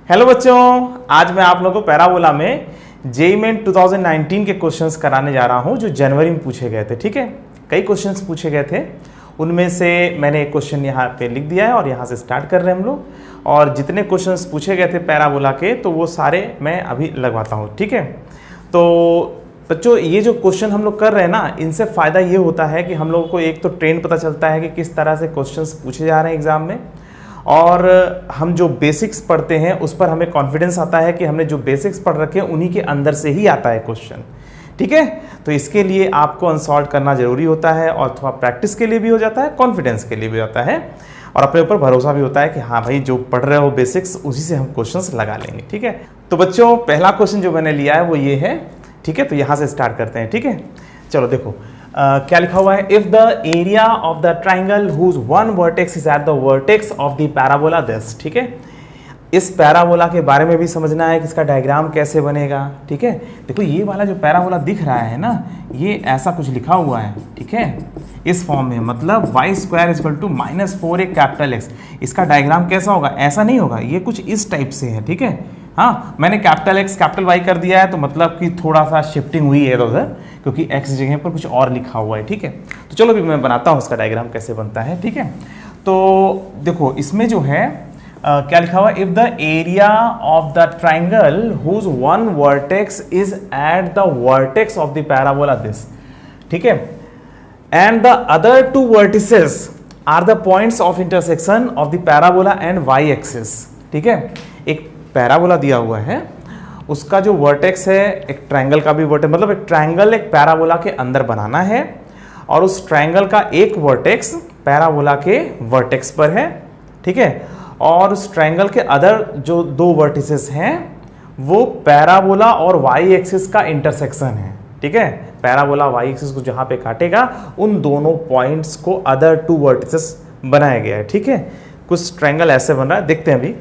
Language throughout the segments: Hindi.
हेलो बच्चों, आज मैं आप लोगों को पैराबोला में जेईई मेन 2019 के क्वेश्चंस कराने जा रहा हूं जो जनवरी में पूछे गए थे। ठीक है, कई क्वेश्चंस पूछे गए थे, उनमें से मैंने एक क्वेश्चन यहाँ पे लिख दिया है और यहाँ से स्टार्ट कर रहे हैं हम लोग। और जितने क्वेश्चंस पूछे गए थे पैराबोला के तो वो सारे मैं अभी लगवाता हूँ। ठीक है, तो बच्चों ये जो क्वेश्चन हम लोग कर रहे हैं ना, इनसे फ़ायदा ये होता है कि हम लोगों को एक तो ट्रेंड पता चलता है कि किस तरह से क्वेश्चंस पूछे जा रहे हैं एग्जाम में, और हम जो बेसिक्स पढ़ते हैं उस पर हमें कॉन्फिडेंस आता है कि हमने जो बेसिक्स पढ़ रखे हैं उन्हीं के अंदर से ही आता है क्वेश्चन। ठीक है, तो इसके लिए आपको अनसॉल्व करना जरूरी होता है और थोड़ा प्रैक्टिस के लिए भी हो जाता है, कॉन्फिडेंस के लिए भी होता है, और अपने ऊपर भरोसा भी होता है कि हाँ भाई जो पढ़ रहे हो बेसिक्स उसी से हम क्वेश्चंस लगा लेंगे। ठीक है, तो बच्चों पहला क्वेश्चन जो मैंने लिया है वो ये है। ठीक है, तो यहाँ से स्टार्ट करते हैं। ठीक है, चलो देखो क्या लिखा हुआ है। If the area of the triangle whose one vertex is at the vertex of the parabola this. ठीक है, इस पैराबोला के बारे में भी समझना है कि इसका डायग्राम कैसे बनेगा। ठीक है, देखो ये वाला जो पैराबोला दिख रहा है ना, ये ऐसा कुछ लिखा हुआ है। ठीक है, इस फॉर्म में, मतलब y square equal to -4a capital X। इसका डायग्राम कैसा होगा? ऐसा नहीं होगा, ये कुछ इस टाइप से है। ठीक है, हाँ मैंने कैपिटल X कैपिटल Y कर दिया है तो मतलब कि थोड़ा सा शिफ्टिंग हुई है उधर, क्योंकि X जगह पर कुछ और लिखा हुआ है। ठीक है, तो चलो अभी मैं बनाता हूँ इसका डायग्राम कैसे बनता है। ठीक है, तो देखो इसमें जो है क्या लिखा हुआ है। If the area of the triangle whose one vertex is at the vertex of the parabola this. ठीक है, and the other two vertices are the points of intersection of the parabola and y axis. ठीक है, एक पैराबोला दिया हुआ है, उसका जो वर्टेक्स है एक ट्रायंगल का भी वर्टेक्स, मतलब एक ट्रायंगल एक पैराबोला के अंदर बनाना है और उस ट्रायंगल का एक वर्टेक्स पैराबोला के वर्टेक्स पर है। ठीक है, और उस ट्रायंगल के अदर जो दो वर्टिसेस हैं वो पैराबोला और वाई एक्सिस का इंटरसेक्शन है। ठीक है, पैराबोला वाई एक्सिस को जहां पे काटेगा उन दोनों पॉइंट्स को अदर टू वर्टिसेस बनाया गया है। ठीक है, कुछ ट्रायंगल ऐसे बन रहा है, देखते हैं अभी।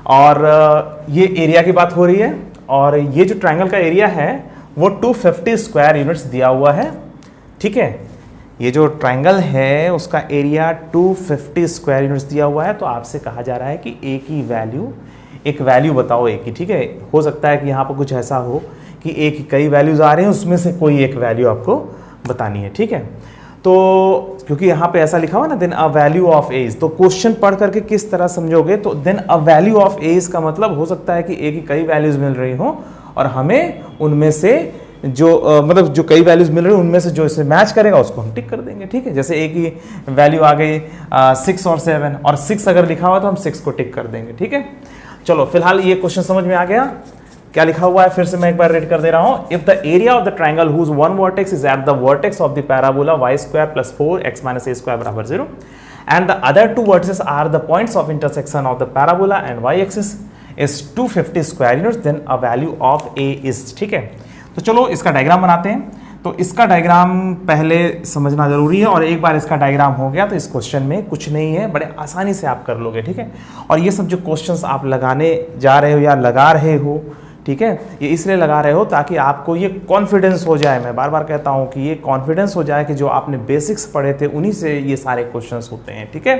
और ये एरिया की बात हो रही है, और ये जो ट्रायंगल का एरिया है वो 250 स्क्वायर यूनिट्स दिया हुआ है। ठीक है, ये जो ट्रायंगल है उसका एरिया 250 स्क्वायर यूनिट्स दिया हुआ है। तो आपसे कहा जा रहा है कि ए की वैल्यू, एक वैल्यू बताओ ए की। ठीक है, हो सकता है कि यहाँ पर कुछ ऐसा हो कि ए की कई वैल्यूज आ रहे हैं, उसमें से कोई एक वैल्यू आपको बतानी है। ठीक है, तो क्योंकि यहाँ पे ऐसा लिखा हुआ ना, then a value of a is, तो क्वेश्चन पढ़ करके किस तरह समझोगे, तो then a value of a is का मतलब हो सकता है कि ए की कई वैल्यूज मिल रही हो और हमें उनमें से जो मतलब जो कई वैल्यूज मिल रही है उनमें से जो इसे मैच करेगा उसको हम टिक कर देंगे। ठीक है, जैसे ए की वैल्यू आ गई 6 और 7, और 6 अगर लिखा हुआ तो हम 6 को टिक कर देंगे। ठीक है, चलो फिलहाल ये क्वेश्चन समझ में आ गया। क्या लिखा हुआ है फिर से मैं एक बार रीड कर दे रहा हूं। If the area of the triangle whose one vertex is at the vertex of the parabola y square plus 4x minus a square बराबर 0 and the other two vertices are the points of intersection of the parabola and y axis is 250 square units, then a value of a is. ठीक है, तो चलो इसका डायग्राम बनाते हैं। तो इसका डायग्राम पहले समझना जरूरी है, और एक बार इसका डायग्राम हो गया तो इस क्वेश्चन में कुछ नहीं है, बड़े आसानी से आप कर लोगे। ठीक है, और ये सब जो क्वेश्चंस आप लगाने जा रहे हो या लगा रहे हो, ठीक है, ये इसलिए लगा रहे हो ताकि आपको ये कॉन्फिडेंस हो जाए। मैं बार बार कहता हूँ कि ये कॉन्फिडेंस हो जाए कि जो आपने बेसिक्स पढ़े थे उन्हीं से ये सारे क्वेश्चंस होते हैं। ठीक है,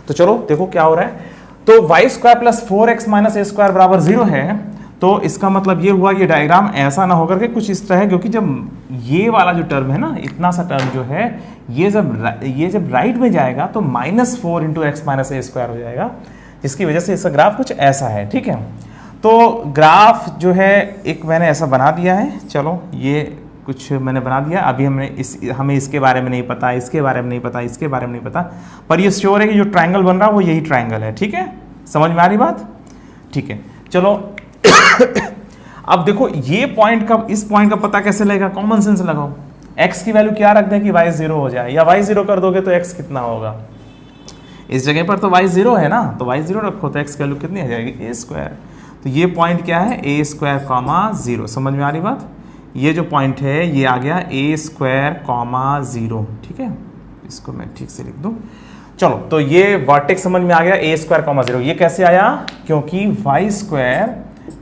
तो चलो देखो क्या हो रहा है। तो y square plus 4x minus a square बराबर 0 है, तो इसका मतलब ये हुआ ये डायग्राम ऐसा ना होकर के कुछ इस तरह है, क्योंकि जब ये वाला जो टर्म है ना, इतना सा टर्म जो है, ये जब राइट में जाएगा तो -4 into x minus a square हो जाएगा, जिसकी वजह से इसका ग्राफ कुछ ऐसा है। ठीक है, तो ग्राफ जो है एक मैंने ऐसा बना दिया है। चलो ये कुछ मैंने बना दिया, अभी हमें इसके बारे में नहीं पता, इसके बारे में नहीं पता, इसके बारे में नहीं पता, पर ये श्योर है कि जो ट्रायंगल बन रहा है वो यही ट्रायंगल है। ठीक है, समझ में आ रही बात? ठीक है, चलो अब देखो ये पॉइंट का, इस पॉइंट का पता कैसे लगेगा? कॉमन सेंस लगाओ। x की वैल्यू क्या रख दें कि y 0 हो जाए, या y 0 कर दोगे तो x कितना होगा? इस जगह पर तो y 0 है ना, तो y 0 रखो तो x की वैल्यू कितनी आ जाएगी? a square. तो ये पॉइंट क्या है? a square comma 0। समझ में आ रही बात? ये जो पॉइंट है ये आ गया a स्क्वायर कॉमा 0। ठीक है, इसको मैं ठीक से लिख दूं। चलो, तो ये वर्टेक्स समझ में आ गया, a स्क्वायर कॉमा 0। ये कैसे आया? क्योंकि y square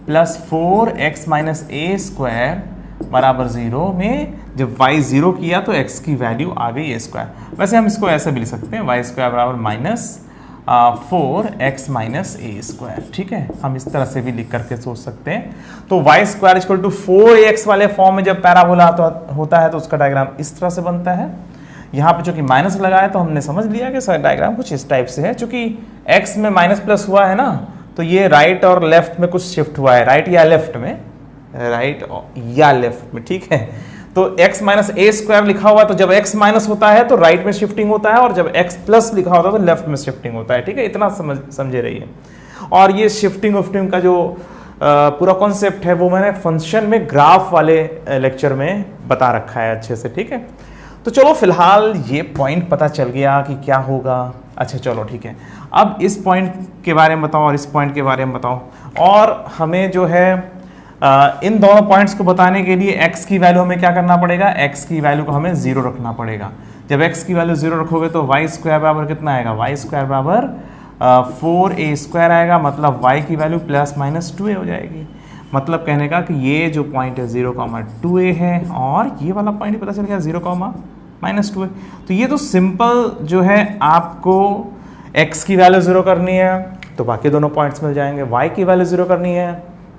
plus 4x minus a square बराबर 0 में जब y 0 किया तो x की वैल्यू आ गई a स्क्वायर। वैसे हम इसको ऐसे भी लिख सकते हैं, y स्क्वायर बराबर 4x माइनस ए स्क्वायर। ठीक है, हम इस तरह से भी लिख करके सोच सकते हैं। तो y square equal to 4ax वाले फॉर्म में जब पैराबोला होता है तो उसका डायग्राम इस तरह से बनता है। यहाँ पे चूंकि माइनस लगा है तो हमने समझ लिया कि डायग्राम कुछ इस टाइप से है। चूंकि x में माइनस प्लस हुआ है ना, तो ये राइट और लेफ्ट में कुछ शिफ्ट हुआ है, राइट या लेफ्ट में, ठीक है। तो x माइनस ए स्क्वायर लिखा हुआ है, तो जब x माइनस होता है तो राइट में शिफ्टिंग होता है, और जब x प्लस लिखा होता है तो लेफ्ट में शिफ्टिंग होता है। ठीक है, इतना समझे रहिए। और ये शिफ्टिंग उफ्टिंग का जो पूरा कॉन्सेप्ट है वो मैंने फंक्शन में ग्राफ वाले लेक्चर में बता रखा है अच्छे से। ठीक है, तो चलो फिलहाल ये पॉइंट पता चल गया कि क्या होगा। अच्छा चलो ठीक है, अब इस पॉइंट के बारे में बताओ और इस पॉइंट के बारे में बताओ। और हमें जो है इन दोनों पॉइंट्स को बताने के लिए x की वैल्यू हमें क्या करना पड़ेगा, x की वैल्यू को हमें 0 रखना पड़ेगा। जब x की वैल्यू 0 रखोगे तो y स्क्वायर बराबर कितना आएगा, y स्क्वायर बराबर 4a स्क्वायर आएगा, मतलब y की वैल्यू प्लस माइनस 2a हो जाएगी। मतलब कहने का कि ये जो पॉइंट है 0,2a है, और ये वाला पॉइंट पता चल गया 0,-2a। तो ये तो सिंपल जो है आपको x की वैल्यू 0 करनी है तो बाकी दोनों पॉइंट्स मिल जाएंगे, y की वैल्यू 0 करनी है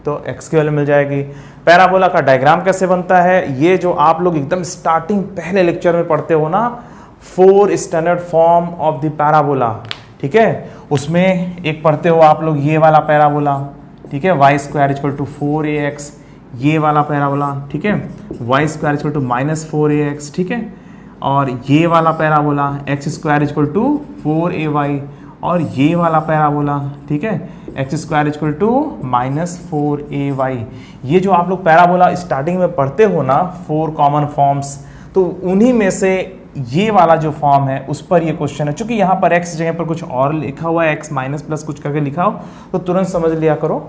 तो x की वैल्यू मिल जाएगी। पैराबोला का डायग्राम कैसे बनता है, ये जो आप लोग एकदम स्टार्टिंग पहले लेक्चर में पढ़ते हो ना, 4 standard form of the parabola, ठीक है, उसमें एक पढ़ते हो आप लोग ये वाला पैराबोला, ठीक है, y square equal to 4ax, ये वाला पैराबोला, ठीक है, y square equal to -4ax, ठीक है, और ये वाला parabola x square equal to 4ay, और ये वाला पैराबोला, ठीक है, x square equal to -4ay। ये जो आप लोग पैराबोला स्टार्टिंग में पढ़ते हो ना, 4 कॉमन फॉर्म्स, तो उन्हीं में से ये वाला जो फॉर्म है उस पर ये क्वेश्चन है। चूंकि यहाँ पर x जगह पर कुछ और लिखा हुआ है, x माइनस प्लस कुछ करके लिखा हो, तो तुरंत समझ लिया करो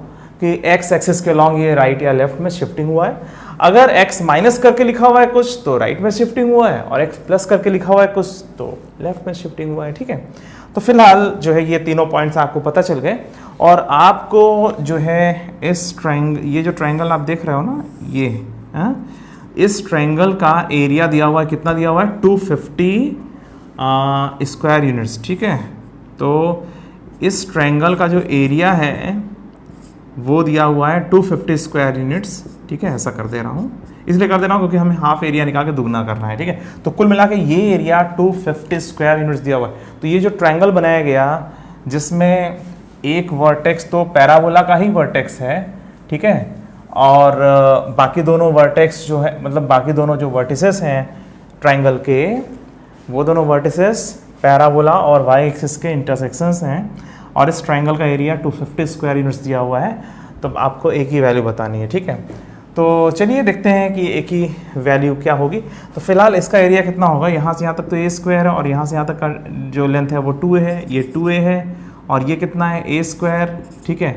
कि x एक्सिस के लॉन्ग ये राइट या लेफ्ट में शिफ्टिंग हुआ है। अगर x माइनस करके लिखा हुआ है कुछ तो राइट में शिफ्टिंग हुआ है, और x प्लस करके लिखा हुआ है कुछ तो लेफ्ट में शिफ्टिंग हुआ है। ठीक है, तो फिलहाल जो है ये तीनों पॉइंट्स आपको पता चल गए, और आपको जो है इस ये जो ट्रायंगल आप देख रहे हो ना, ये इस ट्रायंगल का एरिया दिया हुआ है, कितना दिया हुआ है, 250 स्क्वायर यूनिट्स। ठीक है, तो इस ट्रायंगल का जो एरिया है वो दिया हुआ है 250 स्क्वायर यूनिट्स। ठीक है, ऐसा कर दे रहा हूँ, इसलिए कर दे रहा हूँ क्योंकि हमें हाफ एरिया निकाल के दुगना करना है। ठीक है, तो कुल मिला के ये एरिया 250 स्क्वायर यूनिट्स दिया हुआ है। तो ये जो ट्रायंगल बनाया गया जिसमें एक वर्टेक्स तो पैराबोला का ही वर्टेक्स है, ठीक है, और बाकी दोनों वर्टेक्स जो है, मतलब बाकी दोनों जो वर्टिसेस हैं ट्रायंगल के, वो दोनों वर्टिसेस पैराबोला और वाई एक्सिस के इंटरसेक्शंस हैं, और इस ट्रायंगल का एरिया 250 स्क्वायर यूनिट्स दिया हुआ है। तो आपको एक ही वैल्यू बतानी है। ठीक है, तो चलिए देखते हैं कि एक ही वैल्यू क्या होगी। तो फिलहाल इसका एरिया कितना होगा, यहाँ से यहाँ तक तो a स्क्वायर है, और यहाँ से यहाँ तक का जो लेंथ है वो 2a है, ये 2a है, और ये कितना है a स्क्वायर। ठीक है,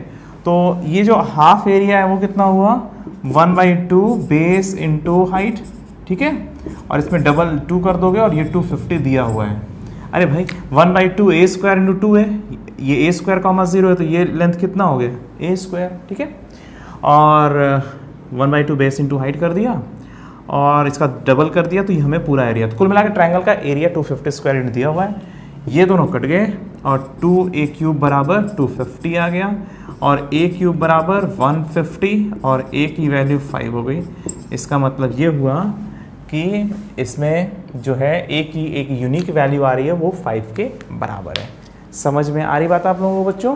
तो ये जो हाफ एरिया है वो कितना हुआ, 1/2 बेस इंटू हाइट। ठीक है, और इसमें डबल 2 कर दोगे, और ये 250 दिया हुआ है। अरे भाई 1/2 a स्क्वायर इंटू 2 है, ये a स्क्वायर कॉमा 0 है, तो ये लेंथ कितना हो गया a स्क्वायर। ठीक है, और 1/2 बेस इंटू हाइट कर दिया, और इसका डबल कर दिया, तो ये हमें पूरा एरिया, तो कुल मिला के ट्रायंगल का एरिया 250 स्क्वायर यूनिट दिया हुआ है। ये दोनों कट गए, और 2a³ बराबर 250 आ गया, और a³ बराबर 150, और a की वैल्यू 5 हो गई। इसका मतलब ये हुआ कि इसमें जो है a की एक यूनिक वैल्यू आ रही है वो 5 के बराबर है। समझ में आ रही बात आप लोगों को बच्चों?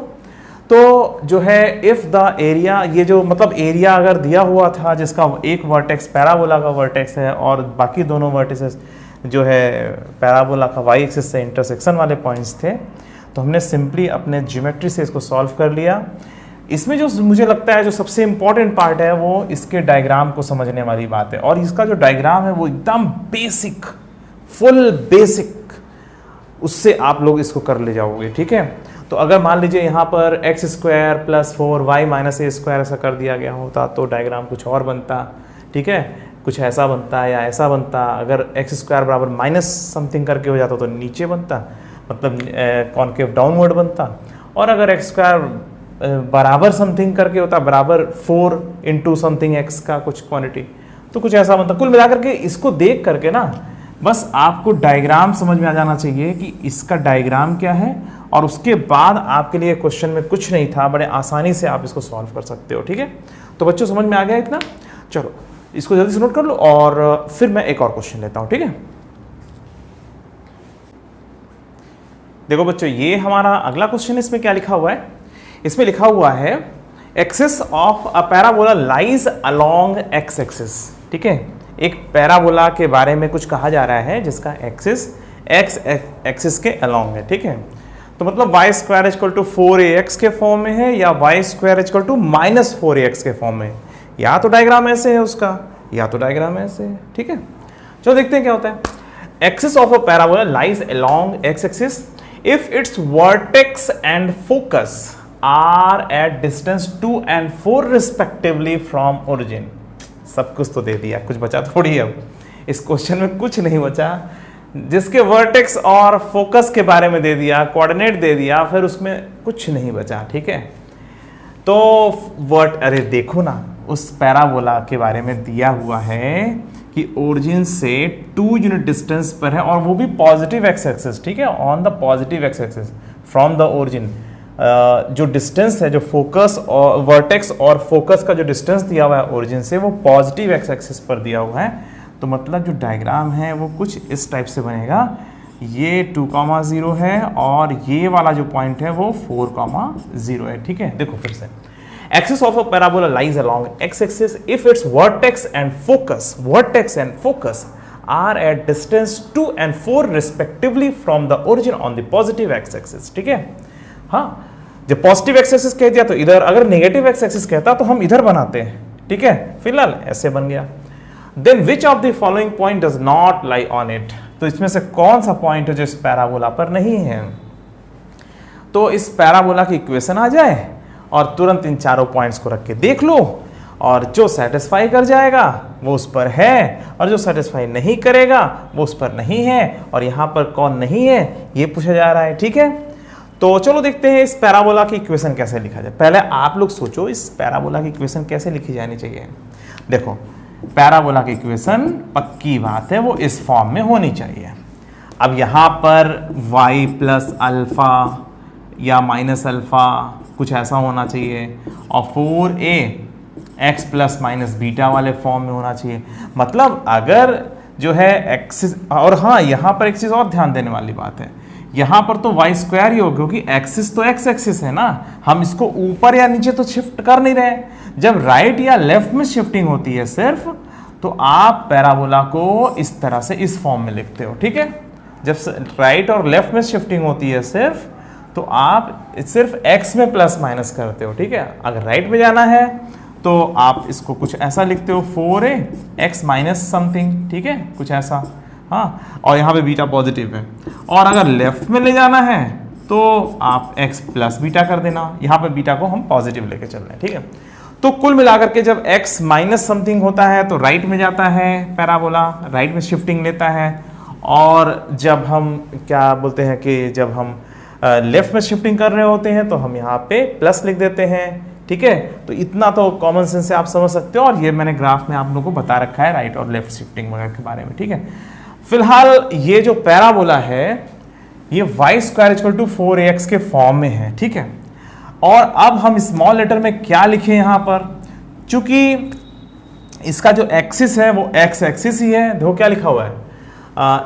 तो जो है इफ़ द एरिया, ये जो मतलब एरिया अगर दिया हुआ था जिसका एक वर्टेक्स पैराबोला का वर्टेक्स है और बाकी दोनों वर्टिसेस जो है पैराबोला का वाई एक्सिस से इंटरसेक्शन वाले पॉइंट्स थे, तो हमने सिंपली अपने ज्योमेट्री से इसको सॉल्व कर लिया। इसमें जो मुझे लगता है जो सबसे इम्पॉर्टेंट पार्ट है वो इसके डायग्राम को समझने वाली बात है, और इसका जो डायग्राम है वो एकदम बेसिक, फुल बेसिक, उससे आप लोग इसको कर ले जाओगे। ठीक है, तो अगर मान लीजिए यहाँ पर x square plus 4y minus a square ऐसा कर दिया गया होता तो डायग्राम कुछ और बनता। ठीक है, कुछ ऐसा बनता या ऐसा बनता। अगर x स्क्वायर बराबर माइनस समथिंग करके हो जाता तो नीचे बनता, मतलब कॉनकेव डाउनवर्ड बनता। और अगर x स्क्वायर बराबर समथिंग करके होता, बराबर 4 इंटू समथिंग x का कुछ क्वांटिटी, तो कुछ ऐसा बनता। कुल मिलाकर के इसको देख करके ना बस आपको डायग्राम समझ में आ जाना चाहिए कि इसका डायग्राम क्या है और उसके बाद आपके लिए क्वेश्चन में कुछ नहीं था, बड़े आसानी से आप इसको सॉल्व कर सकते हो। ठीक है, तो बच्चों समझ में आ गया इतना? चलो इसको जल्दी से नोट कर लो और फिर मैं एक और क्वेश्चन लेता हूं। ठीक है, देखो बच्चों, ये हमारा अगला क्वेश्चन, इसमें क्या लिखा हुआ है? इसमें लिखा हुआ है axis of a parabola lies along x axis. ठीक है, एक पैराबोला के बारे में कुछ कहा जा रहा है जिसका एक्सिस एक्स एक्सिस के अलोंग है। ठीक है, तो मतलब Y square equal to 4ax के फॉर्म में है या Y square equal to -4ax के फॉर्म में, या तो डायग्राम ऐसे है उसका, या तो डायग्राम ऐसे है। ठीक है, चलो देखते हैं क्या होता है। Axis of a parabola lies along x axis if its vertex and focus are at distance 2 and 4 respectively from origin। सब कुछ तो दे दिया, कुछ बचा थोड़ी है अब इस क्वेश्चन में, कुछ नहीं बचा। जिसके वर्टेक्स और फोकस के बारे में दे दिया, कोऑर्डिनेट दे दिया, फिर उसमें कुछ नहीं बचा। ठीक है, तो अरे देखो ना, उस पैराबोला के बारे में दिया हुआ है कि ओरिजिन से 2 यूनिट डिस्टेंस पर है और वो भी पॉजिटिव एक्स एक्सिस। ठीक है, on the positive x axis from the origin. जो डिस्टेंस है, जो फोकस और वर्टेक्स और फोकस का जो डिस्टेंस दिया हुआ है ओरिजिन से, वो पॉजिटिव एक्स एक्सिस पर दिया हुआ है। तो मतलब जो डायग्राम है वो कुछ इस टाइप से बनेगा। ये 2,0 है और ये वाला जो पॉइंट है वो 4,0 है। ठीक है, देखो फिर से, axis of a parabola lies along x-axis if its vertex and focus are at distance 2 and 4 respectively from the origin on the positive x-axis। ठीक है, हाँ, जब पॉजिटिव x-axis कह दिया तो इधर, अगर नेगेटिव x-axis कहता तो हम इधर बनाते हैं। ठीक है, फिलहाल ऐसे बन गया। Then which of the following point does not lie on it? तो इसमें से कौन सा पॉइंट है जो इस पैराबोला पर नहीं है? तो इस पैराबोला की इक्वेशन आ जाए और तुरंत इन चारों पॉइंट्स को रख के देख लो, और जो सेटिस्फाई कर जाएगा वो उस पर है, और जो सेटिस्फाई नहीं करेगा वो उस पर नहीं है। और यहाँ पर कौन नहीं है ये पूछा जा रहा है। ठीक है, तो चलो देखते हैं इस पैराबोला की इक्वेशन कैसे लिखा जाए। पहले आप लोग सोचो इस पैराबोला की इक्वेशन कैसे लिखी जानी चाहिए। देखो, पैराबोला की इक्वेशन पक्की बात है वो इस फॉर्म में होनी चाहिए। अब यहाँ पर y प्लस अल्फा या माइनस अल्फा कुछ ऐसा होना चाहिए, और 4a x plus minus beta वाले फॉर्म में होना चाहिए। मतलब अगर जो है एक्सिस, और हाँ यहाँ पर एक चीज़ और ध्यान देने वाली बात है, यहाँ पर तो वाई स्क्वायर ही होगा क्योंकि एक्सिस तो एक्स एक्सिस है ना, हम इसको ऊपर या नीचे तो शिफ्ट कर नहीं रहे। जब राइट या लेफ्ट में शिफ्टिंग होती है सिर्फ, तो आप पैराबोला को इस तरह से इस फॉर्म में लिखते हो। ठीक है, जब राइट और लेफ्ट में शिफ्टिंग होती है सिर्फ, तो आप सिर्फ x में प्लस माइनस करते हो। ठीक है, अगर राइट में जाना है तो आप इसको कुछ ऐसा लिखते हो, 4a x माइनस समथिंग। ठीक है, कुछ ऐसा, हाँ, और यहाँ पे बीटा पॉजिटिव है। और अगर लेफ्ट में ले जाना है तो आप x प्लस बीटा कर देना, यहाँ पे बीटा को हम पॉजिटिव लेके चल रहे हैं। ठीक है, तो कुल मिलाकर के जब x माइनस समथिंग होता है तो राइट में जाता है पैराबोला, राइट में शिफ्टिंग लेता है। और जब हम क्या बोलते हैं कि जब हम लेफ्ट में शिफ्टिंग कर रहे होते हैं तो हम यहाँ पे प्लस लिख देते हैं। ठीक है, तो इतना तो कॉमन सेंस से आप समझ सकते हो, और ये मैंने ग्राफ में आप लोगों को बता रखा है राइट और लेफ्ट शिफ्टिंग वगैरह के बारे में। ठीक है, फिलहाल ये जो पैराबोला है ये Y square equal to 4ax के फॉर्म में है। ठीक है, और अब हम स्मॉल लेटर में क्या लिखें यहाँ पर, चूंकि इसका जो एक्सिस है वो एक्स एक्सिस ही है। देखो क्या लिखा हुआ है,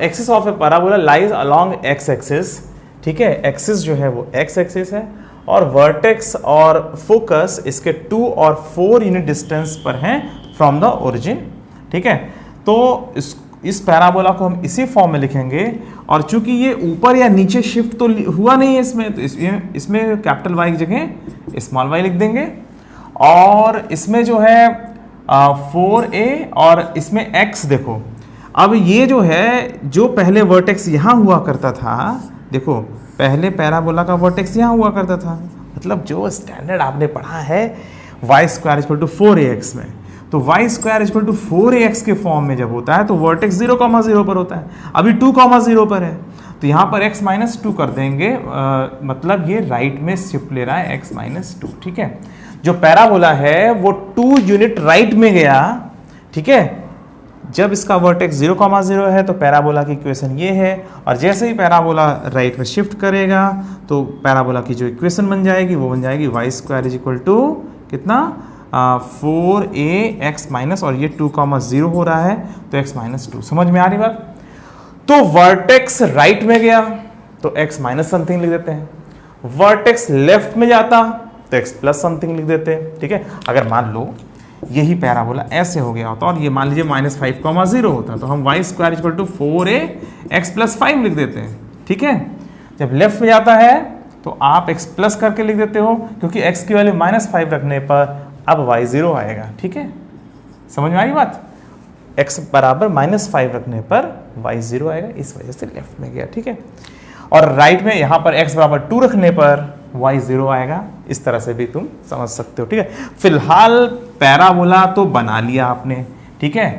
axis of A parabola lies along x axis. ठीक है, एक्सिस जो है वो एक्स एक्सिस है और वर्टेक्स और फोकस इसके 2 और 4 यूनिट डिस्टेंस पर हैं फ्रॉम द ओरिजिन। ठीक है, तो इस पैराबोला को हम इसी फॉर्म में लिखेंगे, और चूंकि ये ऊपर या नीचे शिफ्ट तो हुआ नहीं है इसमें, तो इसमें कैपिटल वाई की जगह स्मॉल वाई लिख देंगे। और इसमें जो है 4a और इसमें x, देखो अब ये जो है, जो पहले वर्टेक्स यहाँ हुआ करता था, देखो पहले पैराबोला का वर्टेक्स यहाँ हुआ करता था, मतलब जो स्टैंडर्ड आपने पढ़ा है Y square equal to 4ax में, तो y square equal to 4ax के फॉर्म में जब होता है तो वर्टेक्स 0,0 पर होता है। अभी 2,0 पर है तो यहाँ पर x माइनस 2 कर देंगे, मतलब ये राइट में शिफ्ट ले रहा है x माइनस 2। ठीक है, जो पैराबोला है वो 2 यूनिट राइट में गया। ठीक है, जब इसका वर्टेक्स 0,0 है तो पैराबोला की इक्वेशन ये है, और जैसे ही पैराबोला राइट में शिफ्ट करेगा तो पैराबोला की जो इक्वेशन बन जाएगी वो बन जाएगी y² इज इक्वल टू कितना 4ax माइनस, और ये 2,0 हो रहा है तो x माइनस 2। समझ में आ रही बात? तो वर्टेक्स राइट में गया तो x माइनस समथिंग लिख देते हैं, वर्टेक्स लेफ्ट में जाता तो x प्लस समथिंग लिख देते हैं। ठीक है, अगर मान लो यही पैराबोला ऐसे हो गया होता और ये मान लीजिए -5,0 होता तो हम y² equal to 4ax plus 5 लिख देते हैं। ठीक है, जब लेफ्ट में जाता है तो आप x प्लस करके लिख देते हो, क्योंकि x की वैल्यू -5 रखने पर अब y 0 आएगा। ठीक है, समझ में आई बात? x बराबर -5 रखने पर y 0 आएगा, इस वजह से लेफ्ट में गया। ठीक है, और राइट में यहाँ पर x बराबर 2 रखने पर y 0 आएगा। इस तरह से भी तुम समझ सकते हो। ठीक है, फिलहाल पैराबोला तो बना लिया आपने। ठीक है,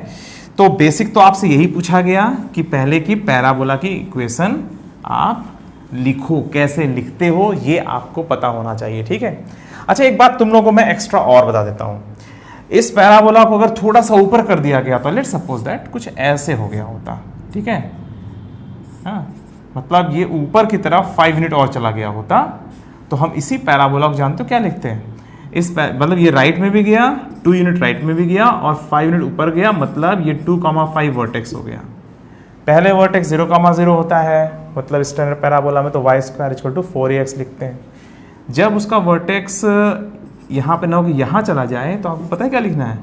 तो बेसिक तो आपसे यही पूछा गया कि पहले की पैराबोला की इक्वेशन आप लिखो, कैसे लिखते हो ये आपको पता होना चाहिए। ठीक है, अच्छा एक बात तुम लोगों को मैं एक्स्ट्रा और बता देता हूँ। इस पैराबोला को अगर थोड़ा सा ऊपर कर दिया गया तो लेट्स सपोज दैट कुछ ऐसे हो गया होता। ठीक है, हाँ, मतलब ये ऊपर की तरफ 5 यूनिट और चला गया होता तो हम इसी पैराबोला को जानते हो क्या लिखते हैं, इस मतलब ये राइट में भी गया, 2 यूनिट राइट में भी गया और 5 यूनिट ऊपर गया, मतलब ये 2,5 वर्टेक्स हो गया। पहले वर्टेक्स 0,0 होता है, मतलब स्टैंडर्ड पैराबोला में तो y² इक्वल टू 4ax लिखते हैं। जब उसका वर्टेक्स यहाँ पे ना हो कि यहाँ चला जाए तो आपको पता है क्या लिखना है,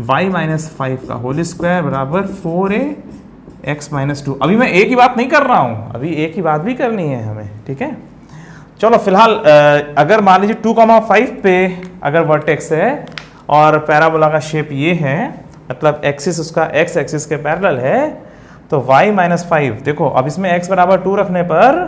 y-5 का होल स्क्वायर बराबर 4ax माइनस 2। अभी मैं एक ही बात नहीं कर रहा हूँ, अभी एक ही बात भी करनी है हमें। ठीक है, चलो फिलहाल अगर मान लीजिए 2,5 पे अगर वर्टेक्स है और पैराबोला का शेप ये है, मतलब एक्सिस उसका x एक्सिस के पैरेलल है, तो y-5 देखो, अब इसमें x बराबर 2 रखने पर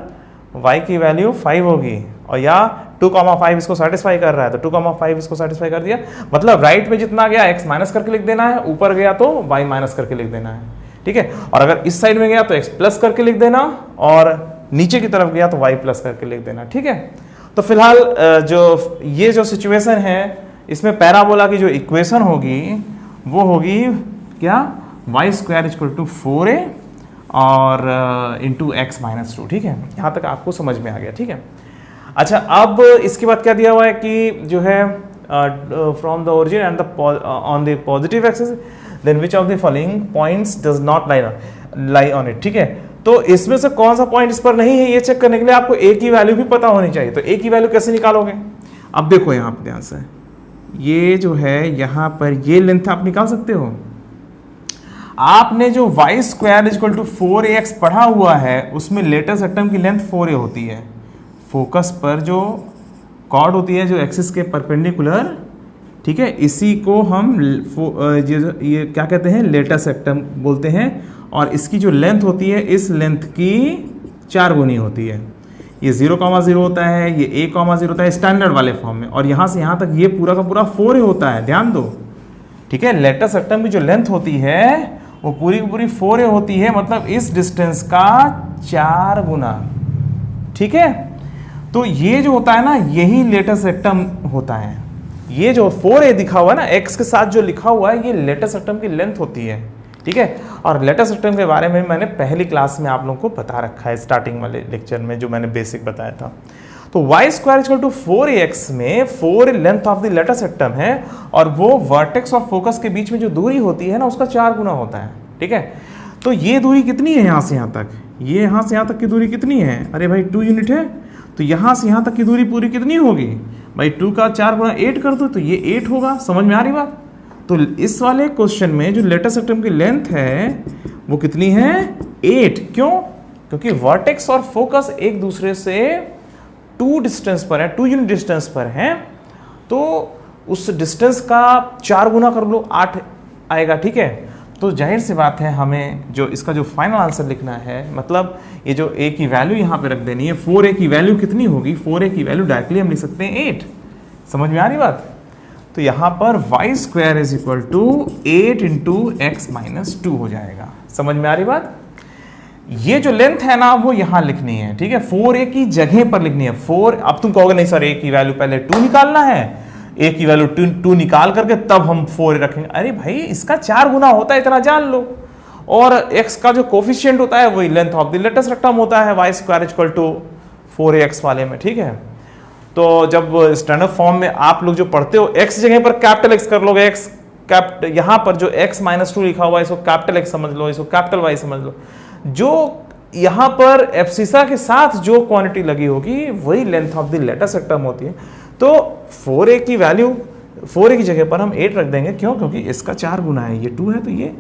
y की वैल्यू 5 होगी, और या 2,5 इसको सेटिस्फाई कर रहा है तो 2,5 इसको सेटिस्फाई कर दिया, मतलब राइट में जितना गया x माइनस करके लिख देना है, ऊपर गया तो y माइनस करके लिख देना है। ठीक है, और अगर इस साइड में गया तो x प्लस करके लिख देना, और नीचे की तरफ गया तो y प्लस करके लिख देना। ठीक है, तो फिलहाल जो ये जो सिचुएशन है इसमें पैराबोला की जो इक्वेशन होगी वो होगी क्या, y² इक्वल टू 4a और इंटू x माइनस 2। ठीक है, यहाँ तक आपको समझ में आ गया। ठीक है, अच्छा अब इसके बाद क्या दिया हुआ है कि जो है from the origin and on the positive axis then which of the following points does not lie on it. ठीक है, तो इसमें से कौन सा पॉइंट इस पर नहीं है ये चेक करने के लिए आपको a की वैल्यू भी पता होनी चाहिए। तो a की वैल्यू कैसे निकालोगे, अब देखो यहाँ पे ध्यान से, ये जो है यहाँ पर ये लेंथ आप निकाल सकते हो। आपने जो y² इक्वल टू 4ax पढ़ा हुआ है उसमें लेटेस्ट एटम की लेंथ 4a होती है, फोकस पर जो कॉर्ड होती है जो एक्सिस के परपेंडिकुलर। ठीक है, इसी को हम ये क्या कहते हैं, लेटेस्ट एटम बोलते हैं, और इसकी जो लेंथ होती है इस लेंथ की 4 गुनी होती है। ये 0,0 होता है, ये a,0 होता है स्टैंडर्ड वाले फॉर्म में, और यहाँ से यहाँ तक ये पूरा का पूरा 4a होता है, ध्यान दो। ठीक है, लेटेस्ट एटम की जो लेंथ होती है वो पूरी की पूरी 4a होती है, मतलब इस डिस्टेंस का 4 गुना। ठीक है, तो ये जो होता है ना यही लेटेस्ट एटम होता है। ये जो 4a दिखा हुआ है ना x के साथ जो लिखा हुआ है ये लेटेस्ट एटम की लेंथ होती है। ठीक है, और लेटेस्ट एटम के बारे में मैंने पहली क्लास में आप लोगों को बता रखा है, स्टार्टिंग वाले लेक्चर में जो मैंने बेसिक बताया था। तो y² इक्वल टू 4ax में 4 length of the latest atom है, और वो वर्टेक्स और फोकस के बीच में जो दूरी होती है ना उसका 4 गुना होता है। ठीक है, तो ये दूरी कितनी है यहाँ से यहाँ तक, ये यहाँ से यहाँ तक की दूरी कितनी है, अरे भाई 2 यूनिट है, तो यहाँ से यहाँ तक की दूरी पूरी कितनी होगी भाई, 2 का 4 गुना 8 कर दो तो ये 8 होगा। समझ में आ रही बात? तो इस वाले क्वेश्चन में जो लेटेस्ट एटम की लेंथ है वो कितनी है, 8। क्यों? क्योंकि वर्टेक्स और फोकस एक दूसरे से 2 डिस्टेंस पर है, 2 यूनिट डिस्टेंस पर है, तो उस डिस्टेंस का 4 गुना कर लो, 8 आएगा। ठीक है, तो जाहिर सी बात है हमें जो इसका जो फाइनल आंसर लिखना है, मतलब ये जो a की वैल्यू यहाँ पे रख देनी है, 4a की वैल्यू कितनी होगी, 4a की वैल्यू डायरेक्टली हम लिख सकते हैं 8। समझ में आ रही बात? तो यहाँ पर y² is equal to 8 into x minus 2 हो जाएगा। समझ में आ रही बात? ये जो लेंथ है ना वो यहाँ लिखनी है। ठीक है, 4a की जगह पर लिखनी है 4। अब तुम कहोगे नहीं सर a की वैल्यू पहले 2 निकालना है, ए की वैल्यू 2 निकाल करके तब हम 4a रखेंगे। अरे भाई इसका 4 गुना होता है, इतना जान लो। और x का जो कोफिशिएंट होता है वही length of the latus rectum होता है y square equal to 4ax वाले में, ठीक है। तो जब स्टैंडर्ड फॉर्म में आप लोग जो पढ़ते हो x जगह पर कैपिटल x कर लोगे, x कैपिटल यहाँ पर जो x माइनस 2 लिखा हुआ है इसको कैपिटल x समझ लो, इसको कैपिटल y समझ लो। जो यहाँ पर एब्सिसा के साथ जो क्वांटिटी लगी होगी वही length of the latus rectum होती है। तो 4a की वैल्यू 4a की जगह पर हम 8 रख देंगे, क्यों? क्योंकि इसका 4 गुना है, ये 2 है तो ये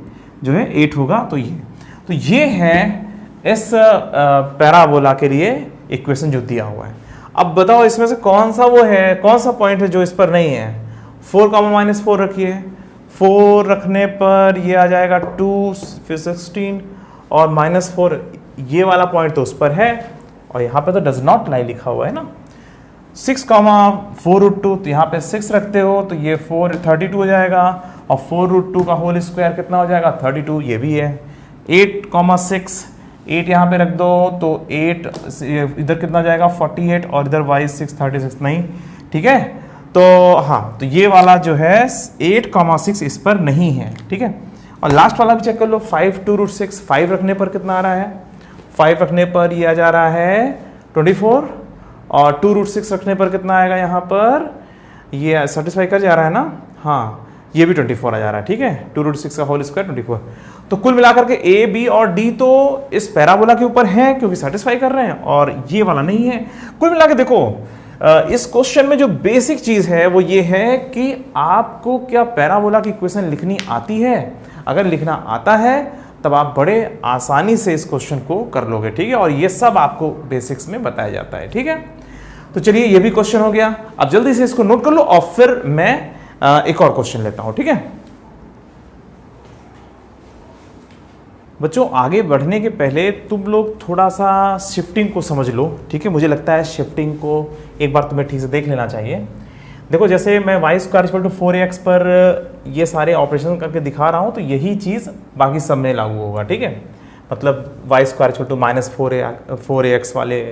जो है 8 होगा। तो ये है इस पैराबोला के लिए इक्वेशन जो दिया हुआ है। अब बताओ इसमें से कौन सा वो है, कौन सा पॉइंट है जो इस पर नहीं है? 4, रखिए। 4 रखने पर ये आ जाएगा 2, फिर 16 और -4, ये वाला पॉइंट तो उस पर है और यहाँ पे तो डज नॉट लाई लिखा हुआ है ना। 6, 4√2, तो यहाँ पे 6 रखते हो तो ये 32 हो जाएगा और 4√2 का होल स्क्वायर कितना हो जाएगा? 32, ये भी है। 8, 6, 8 यहाँ पे रख दो तो 8 इधर कितना जाएगा? 48 और इधर y 6, 36 नहीं, ठीक है। तो हाँ, तो ये वाला जो है 8, 6 इस पर नहीं है, ठीक है। और लास्ट वाला भी चेक कर लो, 5 2√6, 5 रखने पर कितना आ रहा है? 5 रखने पर ये आ जा रहा है 24 और 2√6 रखने पर कितना आएगा यहाँ पर? ये सेटिस्फाई कर जा रहा है ना? हाँ, ये भी 24 आ जा रहा है, ठीक है। 2√6 का होल स्क्वायर 24। तो कुल मिलाकर के ए, बी और डी तो इस पैराबोला के ऊपर हैं क्योंकि सेटिस्फाई कर रहे हैं और ये वाला नहीं है। कुल मिला के देखो, इस क्वेश्चन में जो बेसिक चीज है वो ये है कि आपको क्या पैराबोला की इक्वेशन लिखनी आती है? अगर लिखना आता है तब आप बड़े आसानी से इस क्वेश्चन को कर लोगे, ठीक है। और ये सब आपको बेसिक्स में बताया जाता है, ठीक है। तो चलिए ये भी क्वेश्चन हो गया। अब जल्दी से इसको नोट कर लो और फिर मैं एक और क्वेश्चन लेता हूं, ठीक है। बच्चों आगे बढ़ने के पहले तुम लोग थोड़ा सा शिफ्टिंग को समझ लो, ठीक है। मुझे लगता है शिफ्टिंग को एक बार तुम्हें ठीक से देख लेना चाहिए। देखो जैसे मैं y square equal to 4ax पर ये सारे ऑपरेशन करके दिखा रहा हूँ तो यही चीज़ बाकी सब में लागू होगा, ठीक है। मतलब y square equal to -4ax वाले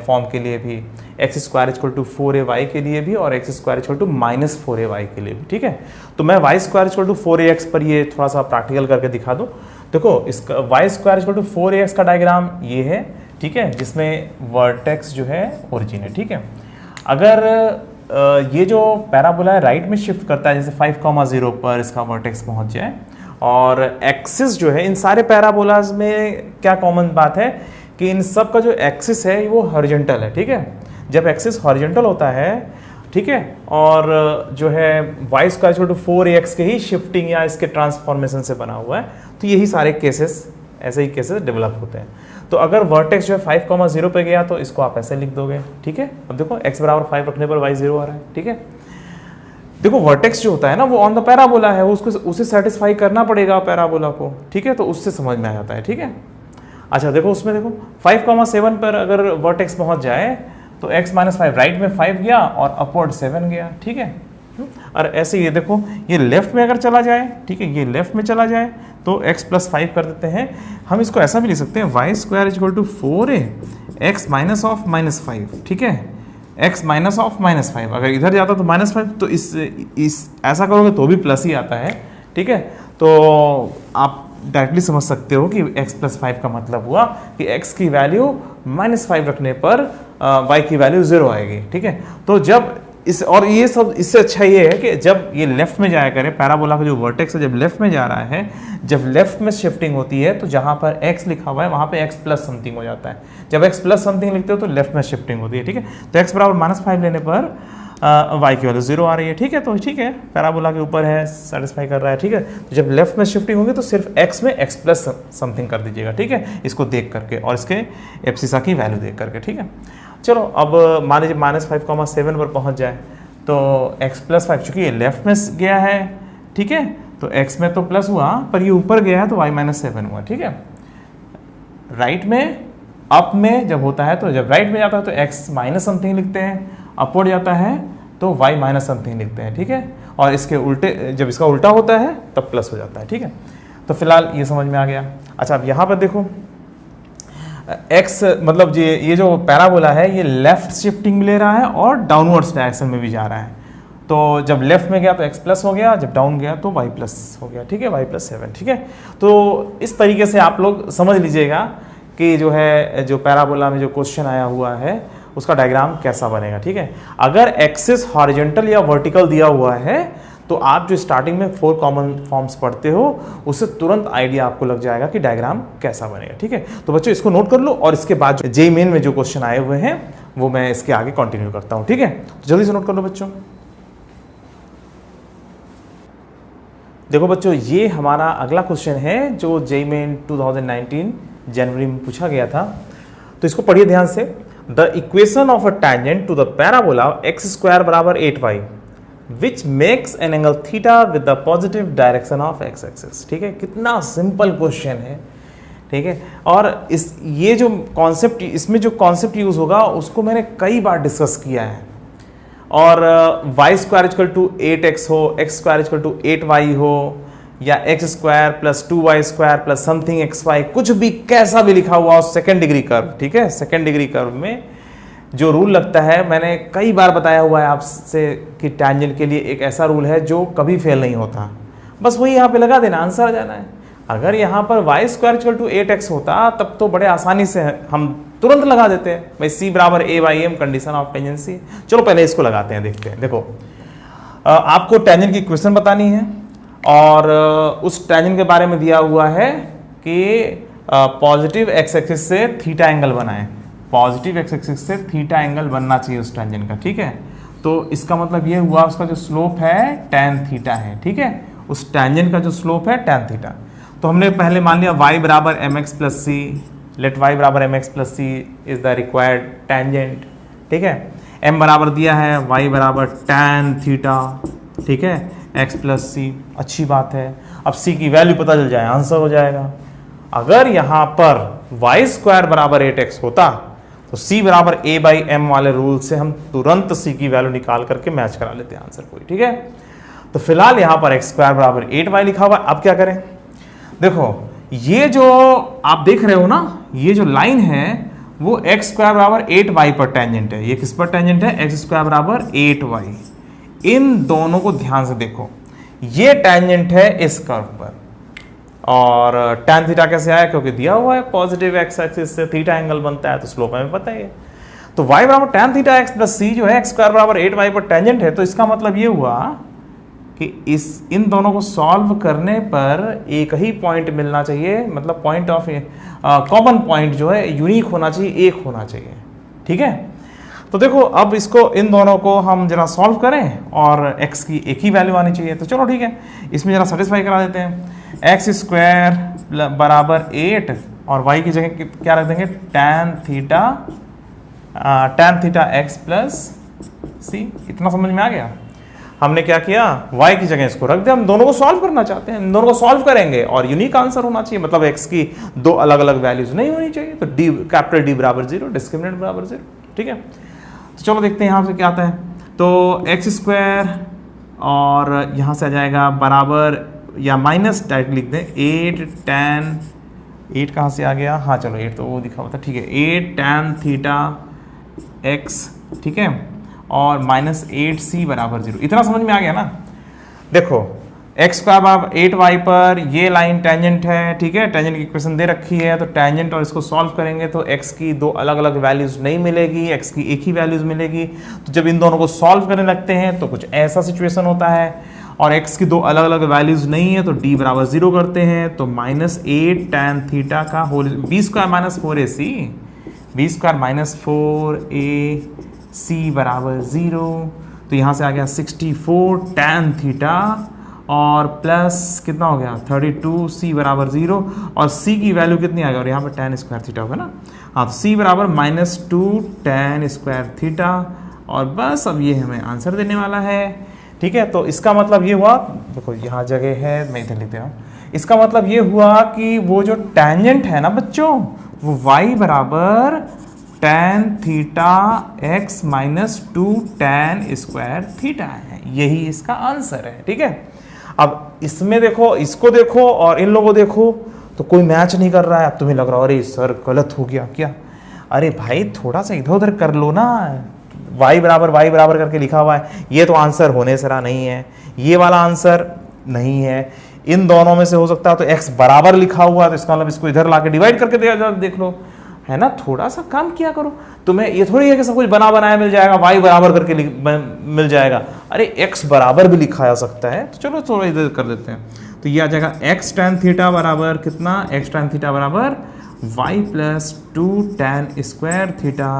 फॉर्म के लिए भी, x square equal to 4ay के लिए भी और x square equal to -4ay के लिए भी, ठीक है। तो मैं y square equal to 4ax पर ये थोड़ा सा प्रैक्टिकल करके दिखा दो। देखो इसका y square equal to 4ax का डायग्राम ये है, ठीक है, जिसमें वर्टेक्स जो है ओरिजिन है, ठीक है। अगर ये जो पैराबोला है राइट में शिफ्ट करता है, जैसे 5,0 पर इसका वर्टेक्स पहुंच जाए और एक्सिस जो है, इन सारे पैराबोलाज में क्या कॉमन बात है कि इन सब का जो एक्सिस है वो हॉरिजॉन्टल है, ठीक है। जब एक्सिस हॉरिजॉन्टल होता है, ठीक है, और जो है y square equal to 4ax के ही शिफ्टिंग या इसके ट्रांसफॉर्मेशन से बना हुआ है, तो यही सारे केसेस, ऐसे ही केसेस डेवलप होते हैं। तो अगर वर्टेक्स जो है 5,0 पे गया तो इसको आप ऐसे लिख दोगे, ठीक है। अब देखो x बराबर 5 रखने पर y 0 आ रहा है, ठीक है। देखो वर्टेक्स जो होता है ना वो ऑन द पैराबोला है, वो उसको उसे सेटिस्फाई करना पड़ेगा पैराबोला को, ठीक है। तो उससे समझ में आ जाता है, ठीक है। अच्छा देखो उसमें देखो 5,7 पर अगर वर्टेक्स पहुंच जाए तो x -5 राइट में 5 गया और अपवर्ड 7 गया, ठीक है। और ऐसे ये देखो ये लेफ्ट में अगर चला जाए, ठीक है, ये लेफ्ट में चला जाए तो x + 5 कर देते हैं। हम इसको ऐसा भी लिख सकते हैं y square equal to 4a x minus of -5, ठीक है। x माइनस ऑफ -5 अगर इधर जाता तो -5, तो इस ऐसा करोगे तो भी प्लस ही आता है, ठीक है। तो आप डायरेक्टली समझ सकते हो कि x + 5 का मतलब हुआ कि x की वैल्यू -5 रखने पर y की वैल्यू 0 आएगी, ठीक है। तो जब इस और ये सब इससे अच्छा ये है कि जब ये लेफ्ट में जाया करे, पैराबोला का जो वर्टेक्स है जब लेफ्ट में जा रहा है, जब लेफ्ट में शिफ्टिंग होती है तो जहाँ पर x लिखा हुआ है वहाँ पे x प्लस समथिंग हो जाता है। जब x प्लस समथिंग लिखते हो तो लेफ्ट में शिफ्टिंग होती है, ठीक है। तो x बराबर -5 लेने पर y की वैल्यू 0 आ रही है, ठीक है। तो ठीक है, पैराबोला के ऊपर है, सेटिस्फाई कर रहा है, ठीक है। तो जब लेफ्ट में शिफ्टिंग होगी तो सिर्फ x में x प्लस समथिंग कर दीजिएगा, ठीक है, इसको देख करके और इसके एब्सिसा की वैल्यू देख करके, ठीक है। चलो अब मान लीजिए -5,7 पर पहुंच जाए तो x + 5 चूँकि ये लेफ्ट में गया है, ठीक है, तो x में तो प्लस हुआ पर ये ऊपर गया है तो y -7 हुआ, ठीक है। राइट में अप में जब होता है तो जब राइट में जाता है तो x माइनस समथिंग लिखते हैं, अपवर्ड जाता है तो y माइनस समथिंग लिखते हैं, ठीक है। और इसके उल्टे जब इसका उल्टा होता है तब प्लस हो जाता है, ठीक है। तो फिलहाल ये समझ में आ गया। अच्छा अब यहाँ पर देखो x मतलब ये जो पैराबोला है ये लेफ्ट शिफ्टिंग ले रहा है और डाउनवर्ड्स डायरेक्शन में भी जा रहा है। तो जब लेफ्ट में गया तो x प्लस हो गया, जब डाउन गया तो y प्लस हो गया, ठीक है, y प्लस 7, ठीक है। तो इस तरीके से आप लोग समझ लीजिएगा कि जो है जो पैराबोला में जो क्वेश्चन आया हुआ है उसका डायग्राम कैसा बनेगा, ठीक है। अगर एक्सिस हॉरिजॉन्टल या वर्टिकल दिया हुआ है तो आप जो स्टार्टिंग में 4 कॉमन फॉर्म्स पढ़ते हो उससे तुरंत आइडिया आपको लग जाएगा कि डायग्राम कैसा बनेगा, ठीक है। तो बच्चों इसको नोट कर लो और इसके बाद जेईई मेन में जो क्वेश्चन आए हुए हैं वो मैं इसके आगे कंटिन्यू करता हूं, ठीक है। तो जल्दी से नोट कर लो बच्चों। देखो बच्चों, ये हमारा अगला क्वेश्चन है जो जेईई मेन 2019 जनवरी में पूछा गया था। तो इसको पढ़िए ध्यान से। The equation of a tangent to the parabola x² बराबर 8y which makes an angle theta with the positive direction of x axis, ठीक है। कितना सिंपल क्वेश्चन है, ठीक है। और ये जो कॉन्सेप्ट, इसमें जो कॉन्सेप्ट यूज होगा उसको मैंने कई बार डिस्कस किया है। और y² = 8x हो, x² = 8y हो, या x² + 2y² + समथिंग xy, कुछ भी कैसा भी लिखा हुआ हो, सेकेंड डिग्री कर्व, ठीक है। सेकेंड डिग्री कर्व में जो रूल लगता है, मैंने कई बार बताया हुआ है आपसे कि टैंजेंट के लिए एक ऐसा रूल है जो कभी फेल नहीं होता। बस वही यहाँ पे लगा देना, आंसर आ जाना है। अगर यहाँ पर y² = 8x होता तब तो बड़े आसानी से हम तुरंत लगा देते हैं भाई c = a/m condition of tangency. चलो पहले इसको लगाते हैं, देखते हैं। देखो आपको टैंजेंट की इक्वेशन बतानी है और उस टैंजेंट के बारे में दिया हुआ है कि पॉजिटिव x एक्सिस से थीटा एंगल बनाएं। पॉजिटिव x एक्सिस से थीटा एंगल बनना चाहिए उस टैंजेंट का, ठीक है। तो इसका मतलब ये हुआ उसका जो स्लोप है tan थीटा है, ठीक है। उस टैंजेंट का जो स्लोप है tan थीटा। तो हमने पहले मान लिया y = mx + c, let y = mx + c is the required tangent, ठीक है। m बराबर दिया है y = tan थीटा, ठीक है, x + c, अच्छी बात है। अब c की वैल्यू पता चल जाए, आंसर हो जाएगा। अगर यहाँ पर y² = 8x होता तो c = a/m वाले रूल से हम तुरंत c की वैल्यू निकाल करके मैच करा लेते हैं आंसर को, ठीक है। तो फिलहाल यहाँ पर x² = 8y लिखा हुआ। अब क्या करें, देखो ये जो आप देख रहे हो ना, ये जो लाइन है वो x² = 8y पर टेंजेंट है। ये किस पर टेंजेंट है, x² = 8y। इन दोनों को ध्यान से देखो, ये टेंजेंट है इस कर्व पर। और tan थीटा कैसे आया, क्योंकि दिया हुआ है पॉजिटिव x एक्सिस से थीटा एंगल बनता है, तो स्लोप हमें पता ही है। तो y = tan theta x + c जो है x² = 8y पर टेंजेंट है। तो इसका मतलब ये हुआ कि इन दोनों को सॉल्व करने पर एक ही पॉइंट मिलना चाहिए, मतलब पॉइंट ऑफ कॉमन पॉइंट जो है यूनिक होना चाहिए, एक होना चाहिए, ठीक है। तो देखो अब इसको, इन दोनों को हम जरा सॉल्व करें और x की एक ही वैल्यू आनी चाहिए। तो चलो ठीक है, इसमें जरा सेटिस्फाई करा देते हैं। x² = 8 और y की जगह क्या रख देंगे, tan थीटा x + c। इतना समझ में आ गया। हमने क्या किया, y की जगह इसको रख दिया। हम दोनों को सॉल्व करना चाहते हैं, इन दोनों को सॉल्व करेंगे और यूनिक आंसर होना चाहिए, मतलब x की दो अलग अलग वैल्यूज नहीं होनी चाहिए। तो D = 0, डिस्क्रिमिनेंट = 0, ठीक है। तो चलो देखते हैं यहाँ से क्या आता है। तो x² और यहाँ से आ जाएगा बराबर या माइनस, डायरेक्ट लिख दें 8 tan, 8 कहाँ से आ गया, हाँ चलो 8 तो वो दिखा हुआ था, ठीक है। 8 tan थीटा x, ठीक है, और -8c = 0। इतना समझ में आ गया ना। देखो x² = 8y पर ये लाइन टेंजेंट है, ठीक है। टेंजेंट की इक्वेशन दे रखी है, तो टेंजेंट और इसको सॉल्व करेंगे तो x की दो अलग अलग वैल्यूज नहीं मिलेगी, x की एक ही वैल्यूज मिलेगी। तो जब इन दोनों को सॉल्व करने लगते हैं तो कुछ ऐसा सिचुएशन होता है, और x की दो अलग अलग वैल्यूज नहीं है तो d = 0 करते हैं। तो -8 tan थीटा का whole b² - 4ac, b² - 4ac = 0। तो यहाँ से आ गया 64 tan थीटा और प्लस कितना हो गया 32c = 0, और c की वैल्यू कितनी आ गई, और यहाँ पर tan² थीटा होगा ना, हाँ। तो c = -2 tan² थीटा, और बस अब ये हमें आंसर देने वाला है, ठीक है। तो इसका मतलब ये हुआ, देखो यहाँ जगह है, मैं इधर लिख दे रहा हूँ। इसका मतलब ये हुआ कि वो जो टेंजेंट है ना बच्चों, वो y = tan theta x - 2 tan² theta है। यही इसका आंसर है, ठीक है। अब इसमें देखो, इसको देखो और इन लोगों को देखो, तो कोई मैच नहीं कर रहा है। अब तुम्हें लग रहा है अरे सर गलत हो गया क्या, अरे भाई थोड़ा सा इधर उधर कर लो ना, y बराबर करके लिखा हुआ है, ये तो आंसर होने से रहा नहीं है, ये वाला आंसर नहीं है, इन दोनों में से हो सकता है तो x बराबर लिखा हुआ है, तो इसका मतलब इसको इधर लाके डिवाइड करके देख लो, है ना। थोड़ा सा काम किया करो, तुम्हें ये थोड़ी है कि सब कुछ बना बनाया मिल जाएगा, y बराबर करके मिल जाएगा, अरे x बराबर भी लिखा जा सकता है। तो चलो थोड़ा इधर कर देते हैं, तो ये आ जाएगा x tan थीटा बराबर कितना, x tan थीटा बराबर y plus 2 tan square theta,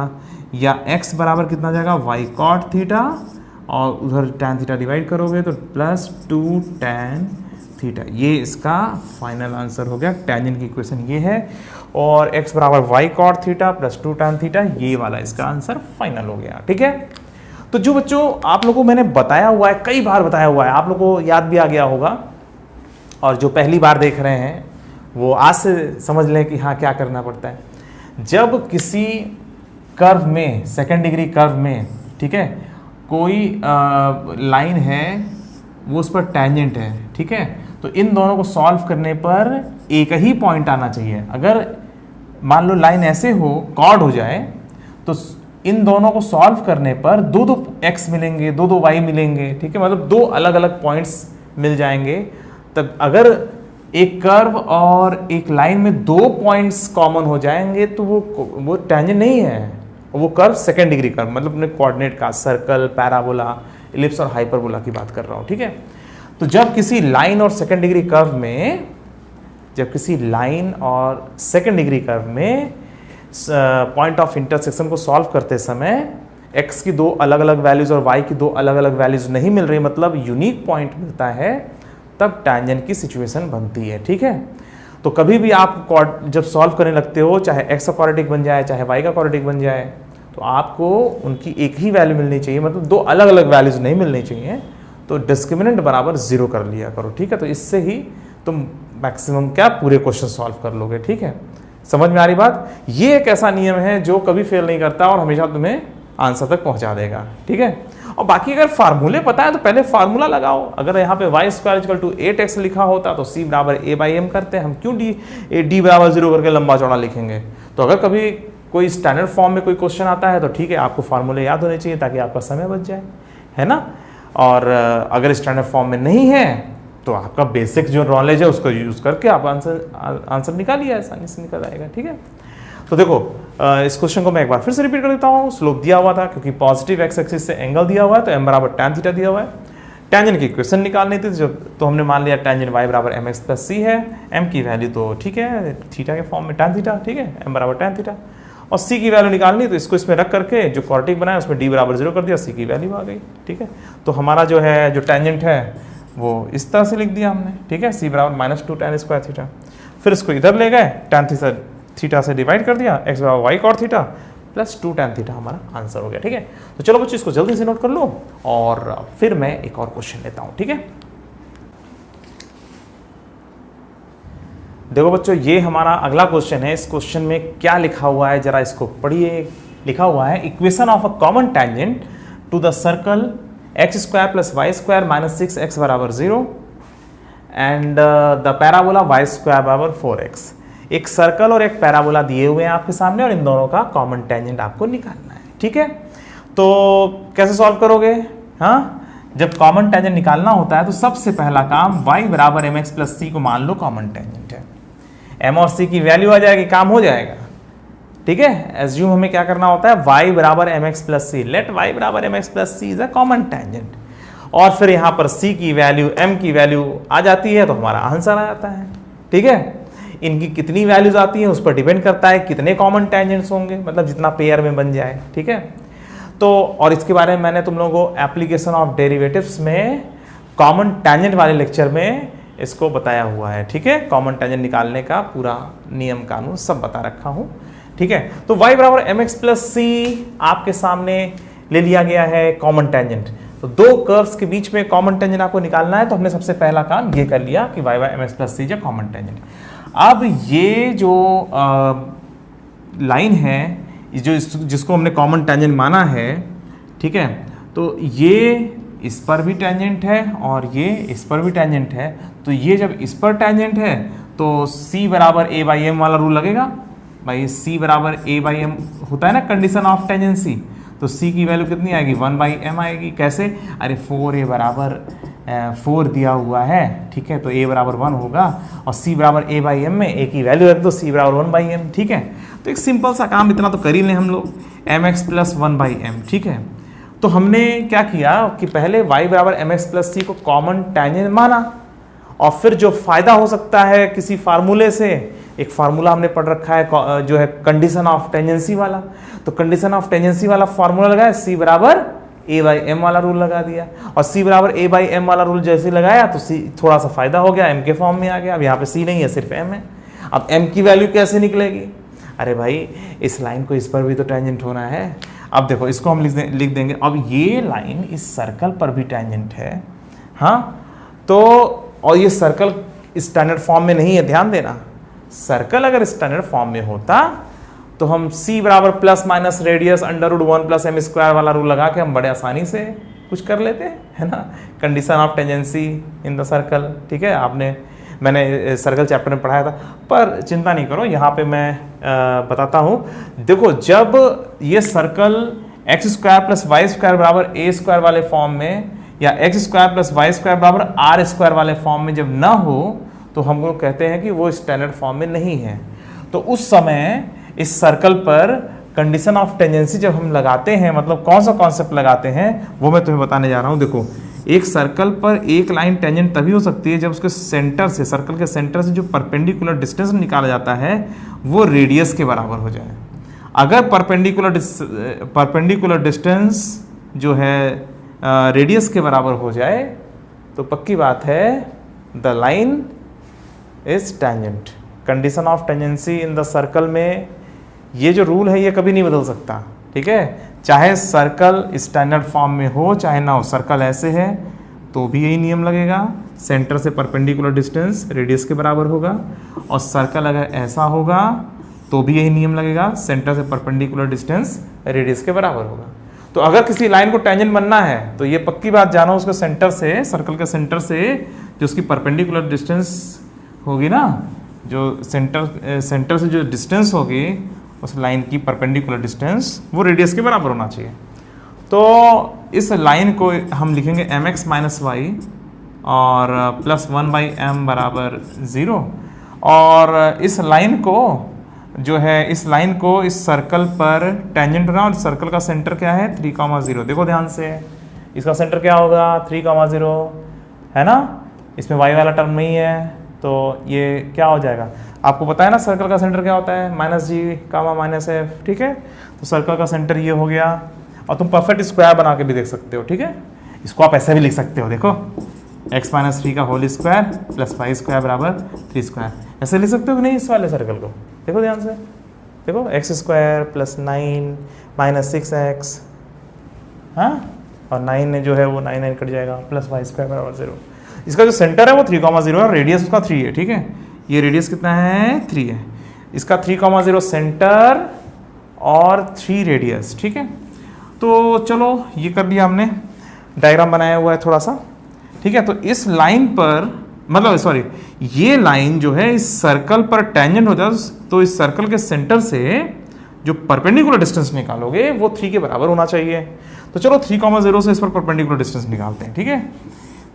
या x बराबर कितना आ जाएगा y cot थीटा, और उधर tan थीटा डिवाइड करोगे तो प्लस 2 tan थीटा। ये इसका फाइनल आंसर हो गया, टेंजेंट की इक्वेशन ये है, और x बराबर y cot theta plus 2 tan theta, ये वाला इसका आंसर फाइनल हो गया। ठीक है, तो जो बच्चों आप लोगों को मैंने बताया हुआ है, कई बार बताया हुआ है, आप लोगों को याद भी आ गया होगा, और जो पहली बार देख रहे हैं वो आज से समझ लें कि हाँ क्या करना पड़ता है। जब किसी कर्व में, सेकेंड डिग्री कर्व में, ठीक है, कोई लाइन है वो उस पर टेंजेंट है, ठीक है, तो इन दोनों को सॉल्व करने पर एक ही पॉइंट आना चाहिए। अगर मान लो लाइन ऐसे हो, कॉर्ड हो जाए, तो इन दोनों को सॉल्व करने पर दो x मिलेंगे, दो y मिलेंगे, ठीक है, मतलब दो अलग अलग पॉइंट्स मिल जाएंगे। तब अगर एक कर्व और एक लाइन में दो पॉइंट्स कॉमन हो जाएंगे तो वो टेंजेंट नहीं है, वो कर्व सेकेंड डिग्री कर्व, मतलब अपने कोऑर्डिनेट का, सर्कल, पैराबोला, इलिप्स और हाइपरबोला की बात कर रहा हूँ। ठीक है, तो जब किसी लाइन और सेकेंड डिग्री कर्व में, पॉइंट ऑफ इंटरसेक्शन को सॉल्व करते समय x की दो अलग अलग वैल्यूज और y की दो अलग अलग वैल्यूज नहीं मिल रही, मतलब यूनिक पॉइंट मिलता है, तब टेंजेंट की सिचुएशन बनती है। ठीक है, तो कभी भी आप जब सॉल्व करने लगते हो, चाहे x का क्वाड्रेटिक बन जाए चाहे y का क्वाड्रेटिक बन जाए, तो आपको उनकी एक ही वैल्यू मिलनी चाहिए, मतलब दो अलग अलग वैल्यूज नहीं मिलनी चाहिए, तो डिस्क्रिमिनेंट बराबर 0 कर लिया करो। ठीक है, तो इससे ही तुम मैक्सिमम क्या पूरे क्वेश्चन सॉल्व कर लोगे। ठीक है, समझ में आ रही बात। ये एक ऐसा नियम है जो कभी फेल नहीं करता और हमेशा तुम्हें आंसर तक पहुंचा देगा। ठीक है, और बाकी अगर फार्मूले पता है तो पहले फार्मूला लगाओ। अगर यहाँ पे y square equal to 8x लिखा होता तो c बराबर a/m करते हैं, हम क्यों d बराबर 0 करके लंबा चौड़ा लिखेंगे। तो अगर कभी कोई स्टैंडर्ड फॉर्म में कोई क्वेश्चन आता है तो ठीक है, आपको फार्मूले याद होने चाहिए ताकि आपका समय बच जाए, है ना। और अगर स्टैंडर्ड फॉर्म में नहीं है तो आपका बेसिक जो नॉलेज है उसको यूज़ करके आप आंसर निकालिए, आसानी से निकल आएगा। ठीक है, तो देखो इस क्वेश्चन को मैं एक बार फिर से रिपीट कर देता हूँ। स्लोप दिया हुआ था, क्योंकि पॉजिटिव x एक्सिस से एंगल दिया हुआ है तो m बराबर tan थीटा दिया हुआ है। टेंजेंट की इक्वेशन निकालनी थी, जब तो हमने मान लिया टेंजेंट y बराबर mx प्लस c है, m की वैल्यू तो ठीक है थीटा के फॉर्म में tan थीटा, ठीक है, m बराबर tan थीटा, और c की वैल्यू निकालनी तो इसको इसमें रख करके जो क्वाड्रेटिक बनाया उसमें d बराबर 0 कर दिया, c की वैल्यू आ गई। ठीक है, तो हमारा जो है जो टेंजेंट है वो इस तरह से लिख दिया हमने। ठीक है, c बराबर -2 tan स्क्वायर थीटा, फिर इसको इधर ले गए, tan थीटा से डिवाइड कर दिया, x बराबर y cot theta plus 2 tan theta हमारा आंसर हो गया। ठीक है, तो चलो बच्चों इसको जल्दी से नोट कर लो और फिर मैं एक और क्वेश्चन लेता हूं। ठीक है, देखो बच्चों ये हमारा अगला क्वेश्चन है। इस क्वेश्चन में क्या लिखा हुआ है जरा इसको पढ़िए। लिखा हुआ है equation of a common tangent to the circle x square plus y square minus 6x बराबर 0 and the parabola y square बराबर 4x। एक सर्कल और एक पैराबोला दिए हुए हैं आपके सामने और इन दोनों का कॉमन टेंजेंट आपको निकालना है। ठीक है, तो कैसे सॉल्व करोगे। हाँ, जब कॉमन टेंजेंट निकालना होता है तो सबसे पहला काम y बराबर mx प्लस c को मान लो कॉमन टेंजेंट है, m और c की वैल्यू आ जाएगी, काम हो जाएगा। ठीक है, एज्यूम हमें क्या करना होता है, y बराबर mx plus c, let y बराबर mx plus c is a common tangent, और फिर यहाँ पर c की वैल्यू m की वैल्यू आ जाती है तो हमारा आंसर आ जाता है। ठीक है, इनकी कितनी वैल्यूज आती हैं उस पर डिपेंड करता है कितने कॉमन टेंजेंट्स होंगे, मतलब जितना पेयर में बन जाए। ठीक है, तो और इसके बारे में मैंने तुम लोगों को एप्लीकेशन ऑफ डेरिवेटिव्स में कॉमन टेंजेंट वाले लेक्चर में इसको बताया हुआ है। ठीक है, कॉमन टेंजेंट निकालने का पूरा नियम कानून सब बता रखा हूँ। ठीक है, तो y बराबर mx प्लस c आपके सामने ले लिया गया है कॉमन टेंजेंट। तो दो कर्व्स के बीच में कॉमन टेंजेंट आपको निकालना है, तो हमने सबसे पहला काम ये कर लिया कि y by mx plus c जो कॉमन टेंजेंट। अब ये जो लाइन है जो जिसको हमने कॉमन टेंजेंट माना है, ठीक है, तो ये इस पर भी टेंजेंट है और ये इस पर भी टेंजेंट है, तो ये जब इस पर टेंजेंट है तो c बराबर a बाई एम वाला रूल लगेगा भाई। c बराबर a बाई एम होता है ना कंडीशन ऑफ टेंजेंसी, तो c की वैल्यू कितनी आएगी 1/m आएगी। कैसे? अरे 4a बराबर 4 दिया हुआ है, ठीक है, तो a बराबर 1 होगा और c बराबर a/m में a की वैल्यू रख दो, c बराबर 1/m, ठीक है। तो एक सिंपल सा काम इतना तो कर ही लें हम लोग, mx प्लस 1/m, ठीक है। तो हमने क्या किया कि पहले y बराबर mx प्लस c को कॉमन टेंजेंट माना और फिर जो फायदा हो सकता है किसी फार्मूले से, एक फार्मूला हमने पढ़ रखा है जो है कंडीशन ऑफ टेंजेंसी वाला, तो कंडीशन ऑफ टेंजेंसी वाला फार्मूला लगाया, c बराबर a/m वाला रूल लगा दिया और c बराबर a/m वाला रूल जैसे लगाया तो c थोड़ा सा फायदा हो गया, m के फॉर्म में आ गया। अब यहाँ पे c नहीं है, सिर्फ m है। अब m की वैल्यू कैसे निकलेगी? अरे भाई इस लाइन को इस पर भी तो टेंजेंट होना है। अब देखो इसको हम लिख देंगे, अब ये लाइन इस सर्कल पर भी टेंजेंट है, हाँ, तो और ये सर्कल स्टैंडर्ड फॉर्म में नहीं है, ध्यान देना। सर्कल अगर स्टैंडर्ड फॉर्म में होता तो हम c बराबर plus minus radius √1 plus m square वाला रूल लगा के हम बड़े आसानी से कुछ कर लेते हैं, है ना। Condition of tangency in the circle, ठीक है, मैंने सर्कल चैप्टर में पढ़ाया था, पर चिंता नहीं करो, यहाँ पे मैं बताता हूँ। देखो जब ये circle x square plus y square बराबर a स्क्वायर वाले फॉर्म में या x square plus y square बराबर आर स्क्वायर वाले फॉर्म में जब ना हो तो हम लोग कहते हैं कि वो स्टैंडर्ड फॉर्म में नहीं है। तो उस समय इस सर्कल पर कंडीशन ऑफ टेंजेंसी जब हम लगाते हैं, मतलब कौन सा कॉन्सेप्ट लगाते हैं वो मैं तुम्हें बताने जा रहा हूँ। देखो एक सर्कल पर एक लाइन टेंजेंट तभी हो सकती है जब उसके सेंटर से, सर्कल के सेंटर से जो परपेंडिकुलर डिस्टेंस निकाला जाता है वो रेडियस के बराबर हो जाए। अगर परपेंडिकुलर डिस्टेंस जो है रेडियस के बराबर हो जाए तो पक्की बात है the line is tangent. Condition of tangency in the circle में ये जो रूल है ये कभी नहीं बदल सकता, ठीक है, चाहे सर्कल स्टैंडर्ड फॉर्म में हो चाहे ना हो। सर्कल ऐसे है तो भी यही नियम लगेगा, सेंटर से परपेंडिकुलर डिस्टेंस रेडियस के बराबर होगा, और सर्कल अगर ऐसा होगा तो भी यही नियम लगेगा, सेंटर से परपेंडिकुलर डिस्टेंस रेडियस के बराबर होगा। तो अगर किसी लाइन को टेंजेंट बनना है तो ये पक्की बात जानो, उसके सेंटर से, सर्कल के सेंटर से जो उसकी परपेंडिकुलर डिस्टेंस होगी ना, जो सेंटर से जो डिस्टेंस होगी उस लाइन की परपेंडिकुलर डिस्टेंस वो रेडियस के बराबर होना चाहिए। तो इस लाइन को हम लिखेंगे mx माइनस वाई और प्लस 1/m बराबर 0, और इस लाइन को जो है, इस लाइन को इस सर्कल पर टेंजेंट होना, और सर्कल का सेंटर क्या है 3,0। देखो ध्यान से, इसका सेंटर क्या होगा 3,0 है ना, इसमें y वाला टर्म नहीं है तो ये क्या हो जाएगा, आपको पता है ना सर्कल का सेंटर क्या होता है -g, -f, ठीक है। तो सर्कल का सेंटर ये हो गया, और तुम परफेक्ट स्क्वायर बना के भी देख सकते हो, ठीक है। इसको आप ऐसे भी लिख सकते हो, देखो x माइनस 3 का whole square plus y square बराबर 3 स्क्वायर, ऐसे लिख सकते हो कि नहीं इस वाले सर्कल को। देखो ध्यान से, देखो x square plus 9 minus 6x, हाँ, और 9 जो है वो 9 कट जाएगा, प्लस वाई स्क्वायर बराबर 0। इसका जो सेंटर है वो 3,0 है और रेडियस उसका 3 है, ठीक है। ये रेडियस कितना है 3 है, इसका 3,0 सेंटर और 3 रेडियस, ठीक है। तो चलो ये कर लिया हमने, डायग्राम बनाया हुआ है थोड़ा सा, ठीक है। तो इस लाइन पर, मतलब सॉरी, ये लाइन जो है इस सर्कल पर टेंजेंट हो जाए तो इस सर्कल के सेंटर से जो परपेंडिकुलर डिस्टेंस निकालोगे वो 3 के बराबर होना चाहिए। तो चलो 3,0 से इस पर परपेंडिकुलर डिस्टेंस निकालते हैं, ठीक है।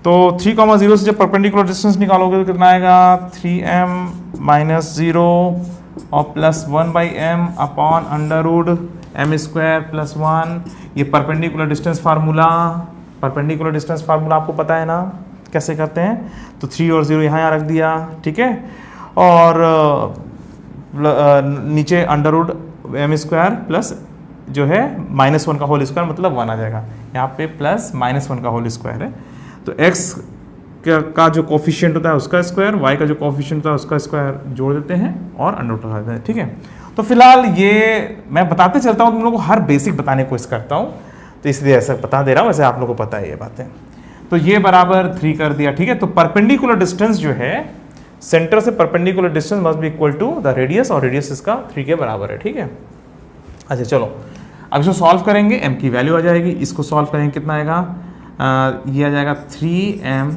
तो 3,0 से जब परपेंडिकुलर डिस्टेंस निकालोगे तो कितना आएगा 3m माइनस 0 और plus 1/m upon √m square plus 1। ये perpendicular distance formula, perpendicular distance formula आपको पता है ना कैसे करते हैं, तो 3 और 0 यहाँ रख दिया, ठीक है, और नीचे √m स्क्वायर प्लस जो है -1 का होल स्क्वायर, मतलब 1 आ जाएगा, यहाँ पे प्लस -1 का होल स्क्वायर है। तो x का जो कोफिशिएंट होता है उसका स्क्वायर, y का जो कोफिशिएंट होता है उसका स्क्वायर जोड़ देते हैं और अंडर लगा देते हैं, ठीक है। तो फिलहाल ये मैं बताते चलता हूँ, तुम लोगों को हर बेसिक बताने की कोशिश करता हूँ, तो इसलिए ऐसा बता दे रहा हूँ, वैसे आप लोगों को पता है ये बातें। तो ये बराबर 3 कर दिया, ठीक है। तो परपेंडिकुलर डिस्टेंस जो है सेंटर से perpendicular distance must be equal to the radius, और रेडियस इसका 3 के बराबर है, ठीक है। अच्छा चलो अब इसको सॉल्व करेंगे, m की वैल्यू आ जाएगी, इसको सॉल्व करेंगे कितना आएगा, ये आ जाएगा 3m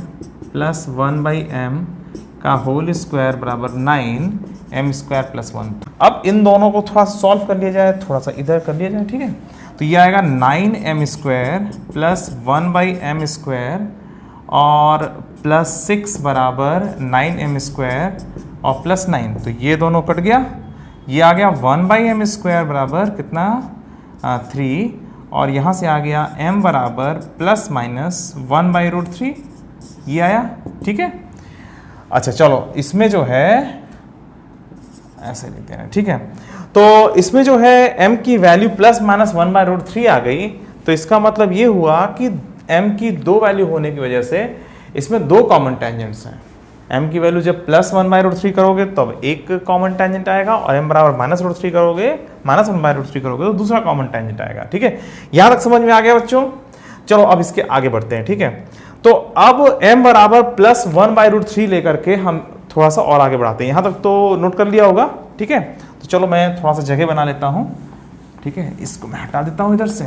प्लस 1/m का होल स्क्वायर बराबर 9m स्क्वायर प्लस 1। अब इन दोनों को थोड़ा सॉल्व कर लिया जाए, थोड़ा सा इधर कर लिया जाए, ठीक है। तो ये आएगा 9m² प्लस 1/m² और प्लस 6 बराबर 9m² और प्लस 9, तो ये दोनों कट गया। ये आ गया 1/m² बराबर कितना 3, और यहाँ से आ गया m बराबर प्लस माइनस 1/√3, ये आया। ठीक है, अच्छा चलो इसमें जो है ऐसे लेते हैं, ठीक है। तो इसमें जो है m की वैल्यू प्लस माइनस 1/√3 आ गई, तो इसका मतलब ये हुआ कि m की दो वैल्यू होने की वजह से इसमें दो कॉमन टेंजेंट्स हैं। m की वैल्यू जब प्लस 1/√3 करोगे तब एक कॉमन टेंजेंट आएगा, और m बराबर -√3 करोगे, -1/√3 करोगे तो दूसरा कॉमन टेंजेंट आएगा। ठीक है, यहां तक समझ में आ गया बच्चों? चलो अब इसके आगे बढ़ते हैं। ठीक है, तो अब m बराबर प्लस 1/√3 लेकर के हम थोड़ा सा और आगे बढ़ाते हैं। यहां तक तो नोट कर लिया होगा। ठीक है, तो चलो मैं थोड़ा सा जगह बना लेता हूं। ठीक है, इसको मैं हटा देता हूं इधर से।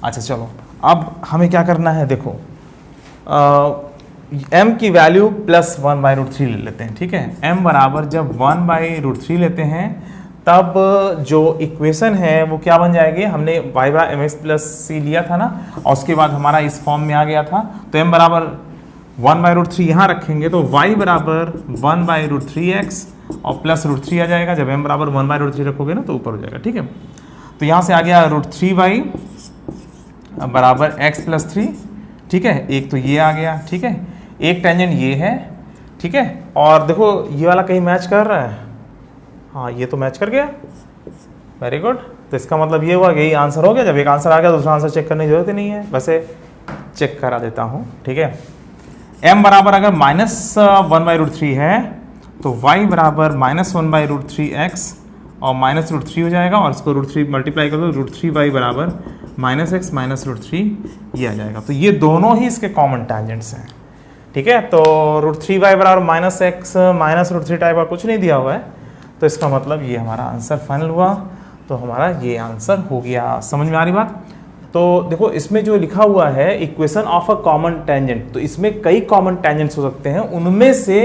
अच्छा चलो, अब हमें क्या करना है, देखो m की वैल्यू प्लस 1/√3 ले लेते हैं। ठीक है, m बराबर जब 1/√3 लेते हैं तब जो इक्वेशन है वो क्या बन जाएगी, हमने y बराबर mx प्लस c लिया था ना, और उसके बाद हमारा इस फॉर्म में आ गया था। तो m बराबर 1/√3 यहाँ रखेंगे तो y बराबर 1/√3x और प्लस √3 आ जाएगा। जब m बराबर 1/√3 रखोगे ना तो ऊपर हो जाएगा। ठीक है, तो यहाँ से आ गया √3y बराबर x प्लस 3। ठीक है, एक तो ये आ गया। ठीक है, एक टेंजेंट ये है। ठीक है, और देखो ये वाला कहीं मैच कर रहा है, हाँ ये तो मैच कर गया, वेरी गुड। तो इसका मतलब ये हुआ कि यही आंसर हो गया। जब एक आंसर आ गया दूसरा आंसर चेक करने की जरूरत ही नहीं है, वैसे चेक करा देता हूँ। ठीक है, m बराबर अगर -1/√3 है तो y बराबर -1/√3x और -√3 हो जाएगा, और इसको √3 मल्टीप्लाई कर दो, √3y बराबर -x -√3 ये आ जाएगा। तो ये दोनों ही इसके कॉमन टेंजेंट्स हैं। ठीक है, तो √3y बराबर -x -√3 टाइप का कुछ नहीं दिया हुआ है, तो इसका मतलब ये हमारा आंसर फाइनल हुआ। तो हमारा ये आंसर हो गया। समझ में आ रही बात? तो देखो इसमें जो लिखा हुआ है equation of a common tangent, तो इसमें कई कॉमन टेंजेंट्स हो सकते हैं, उनमें से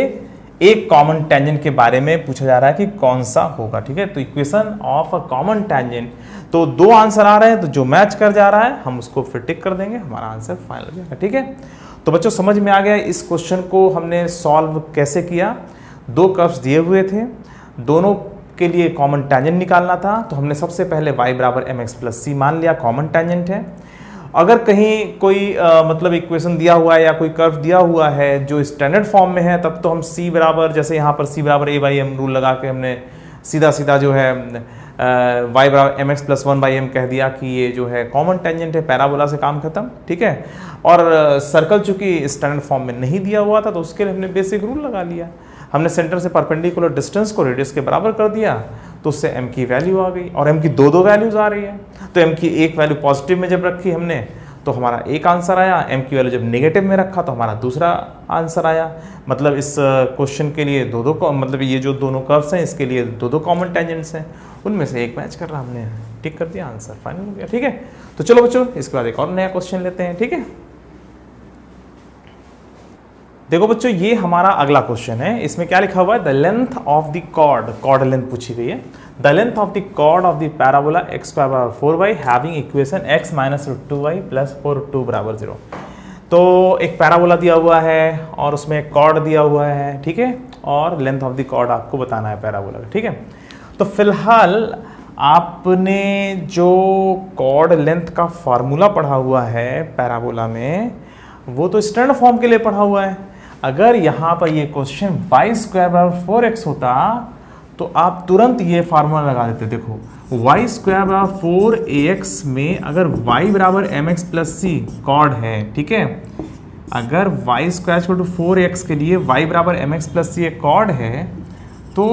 एक कॉमन टेंजेंट के बारे में पूछा जा रहा है कि कौन सा होगा। ठीक है, तो equation of a common tangent, तो दो आंसर आ रहे हैं, तो जो मैच कर जा रहा है हम उसको फिर टिक कर देंगे, हमारा आंसर फाइनल हो जाएगा। ठीक है, तो बच्चों समझ में आ गया इस क्वेश्चन को हमने सॉल्व कैसे किया। दो कर्व्स दिए हुए थे, दोनों के लिए कॉमन टेंजेंट निकालना था, तो हमने सबसे पहले y बराबर mx प्लस c मान लिया कॉमन टेंजेंट है। अगर कहीं कोई मतलब इक्वेशन दिया हुआ है या कोई कर्व दिया हुआ है जो स्टैंडर्ड फॉर्म में है, तब तो हम c बराबर, जैसे यहाँ पर c बराबर a/m रूल लगा के हमने सीधा सीधा जो है y बराबर mx प्लस 1/m कह दिया कि ये जो है कॉमन टेंजेंट है, पैराबोला से काम खत्म। ठीक है, और सर्कल चूंकि स्टैंडर्ड फॉर्म में नहीं दिया हुआ था तो उसके लिए हमने बेसिक रूल लगा लिया। हमने सेंटर से परपेंडिकुलर डिस्टेंस को रेडियस के बराबर कर दिया, तो उससे m की वैल्यू आ गई, और m की दो वैल्यूज आ रही है। तो m की एक वैल्यू पॉजिटिव में जब रखी हमने तो हमारा एक आंसर आया, m की वैल्यू जब नेगेटिव में रखा तो हमारा दूसरा आंसर आया। मतलब इस क्वेश्चन के लिए दो मतलब ये जो दोनों कर्व्स हैं इसके लिए दो कॉमन टेंजेंट्स हैं, उनमें से एक मैच कर रहा, हमने टिक कर दिया, आंसर फाइनल हो गया। ठीक है, तो चलो बच्चों इसके बाद एक और नया क्वेश्चन लेते हैं। ठीक है, देखो बच्चों ये हमारा अगला क्वेश्चन है। इसमें क्या लिखा हुआ है, the length of the chord length पूछी गई है। The length of the chord of the parabola x² बराबर 4y having equation x minus √2y plus 4√2 बराबर 0। तो एक पैराबोला दिया हुआ है और उसमें एक कॉर्ड दिया हुआ है। ठीक है, और लेंथ ऑफ द कॉर्ड आपको बताना है पैराबोला का। ठीक है, तो फिलहाल आपने जो कॉर्ड लेंथ का फॉर्मूला पढ़ा हुआ है पैराबोला में, वो तो स्टैंडर्ड फॉर्म के लिए पढ़ा हुआ है। अगर यहाँ पर ये क्वेश्चन y² बराबर 4x होता तो आप तुरंत ये फार्मूला लगा देते। देखो y² बराबर 4ax में अगर y बराबर mx प्लस c कॉर्ड है, ठीक है, अगर y² 4x के लिए y बराबर mx प्लस c एक कॉर्ड है तो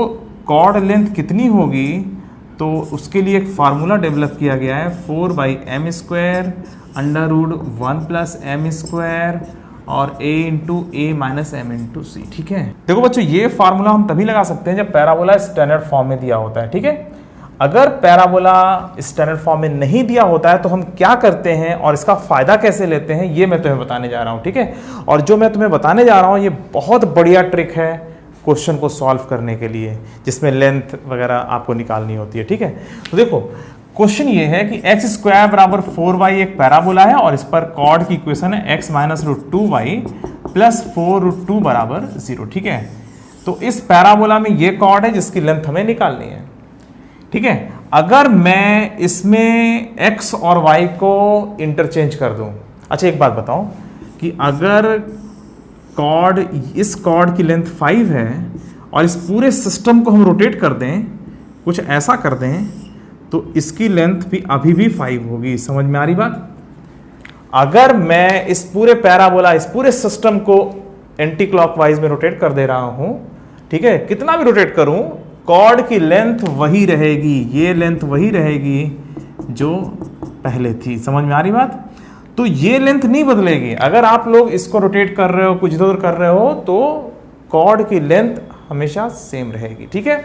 कॉर्ड लेंथ कितनी होगी, तो उसके लिए एक फार्मूला डेवलप किया गया है 4/m² √1 प्लस m² और a into a minus m into c. ठीक है, देखो बच्चों ये फार्मूला हम तभी लगा सकते हैं जब पैराबोला स्टैंडर्ड फॉर्म में दिया होता है। ठीक है, अगर पैराबोला स्टैंडर्ड फॉर्म में नहीं दिया होता है तो हम क्या करते हैं और इसका फायदा कैसे लेते हैं ये मैं तुम्हें बताने जा रहा हूं। ठीक है, और जो मैं तुम्हें बताने जा रहा हूं ये बहुत बढ़िया ट्रिक है क्वेश्चन को सॉल्व करने के लिए, जिसमें लेंथ वगैरह आपको निकालनी होती है। ठीक है, तो देखो क्वेश्चन ये है कि एक्स स्क्वायर बराबर 4y एक पैराबोला है और इस पर कॉर्ड की इक्वेशन है x minus root 2y plus 4√2 बराबर 0। ठीक है, तो इस पैराबोला में ये कॉर्ड है जिसकी लेंथ हमें निकालनी है। ठीक है, अगर मैं इसमें x और y को इंटरचेंज कर दूं, अच्छा एक बात बताओ कि अगर कॉर्ड, इस कॉर्ड की लेंथ 5 है और इस पूरे सिस्टम को हम रोटेट कर दें, कुछ ऐसा कर दें, तो इसकी लेंथ भी अभी भी 5 होगी। समझ में आ रही बात? अगर मैं इस पूरे पैराबोला, इस पूरे सिस्टम को एंटी क्लॉकवाइज में रोटेट कर दे रहा हूं, ठीक है, कितना भी रोटेट करूं, कॉर्ड की लेंथ वही रहेगी, ये लेंथ वही रहेगी जो पहले थी। समझ में आ रही बात? तो ये लेंथ नहीं बदलेगी। अगर आप लोग इसको रोटेट कर रहे हो, कुछ इधर कर रहे हो, तो कॉर्ड की लेंथ हमेशा सेम रहेगी। ठीक है,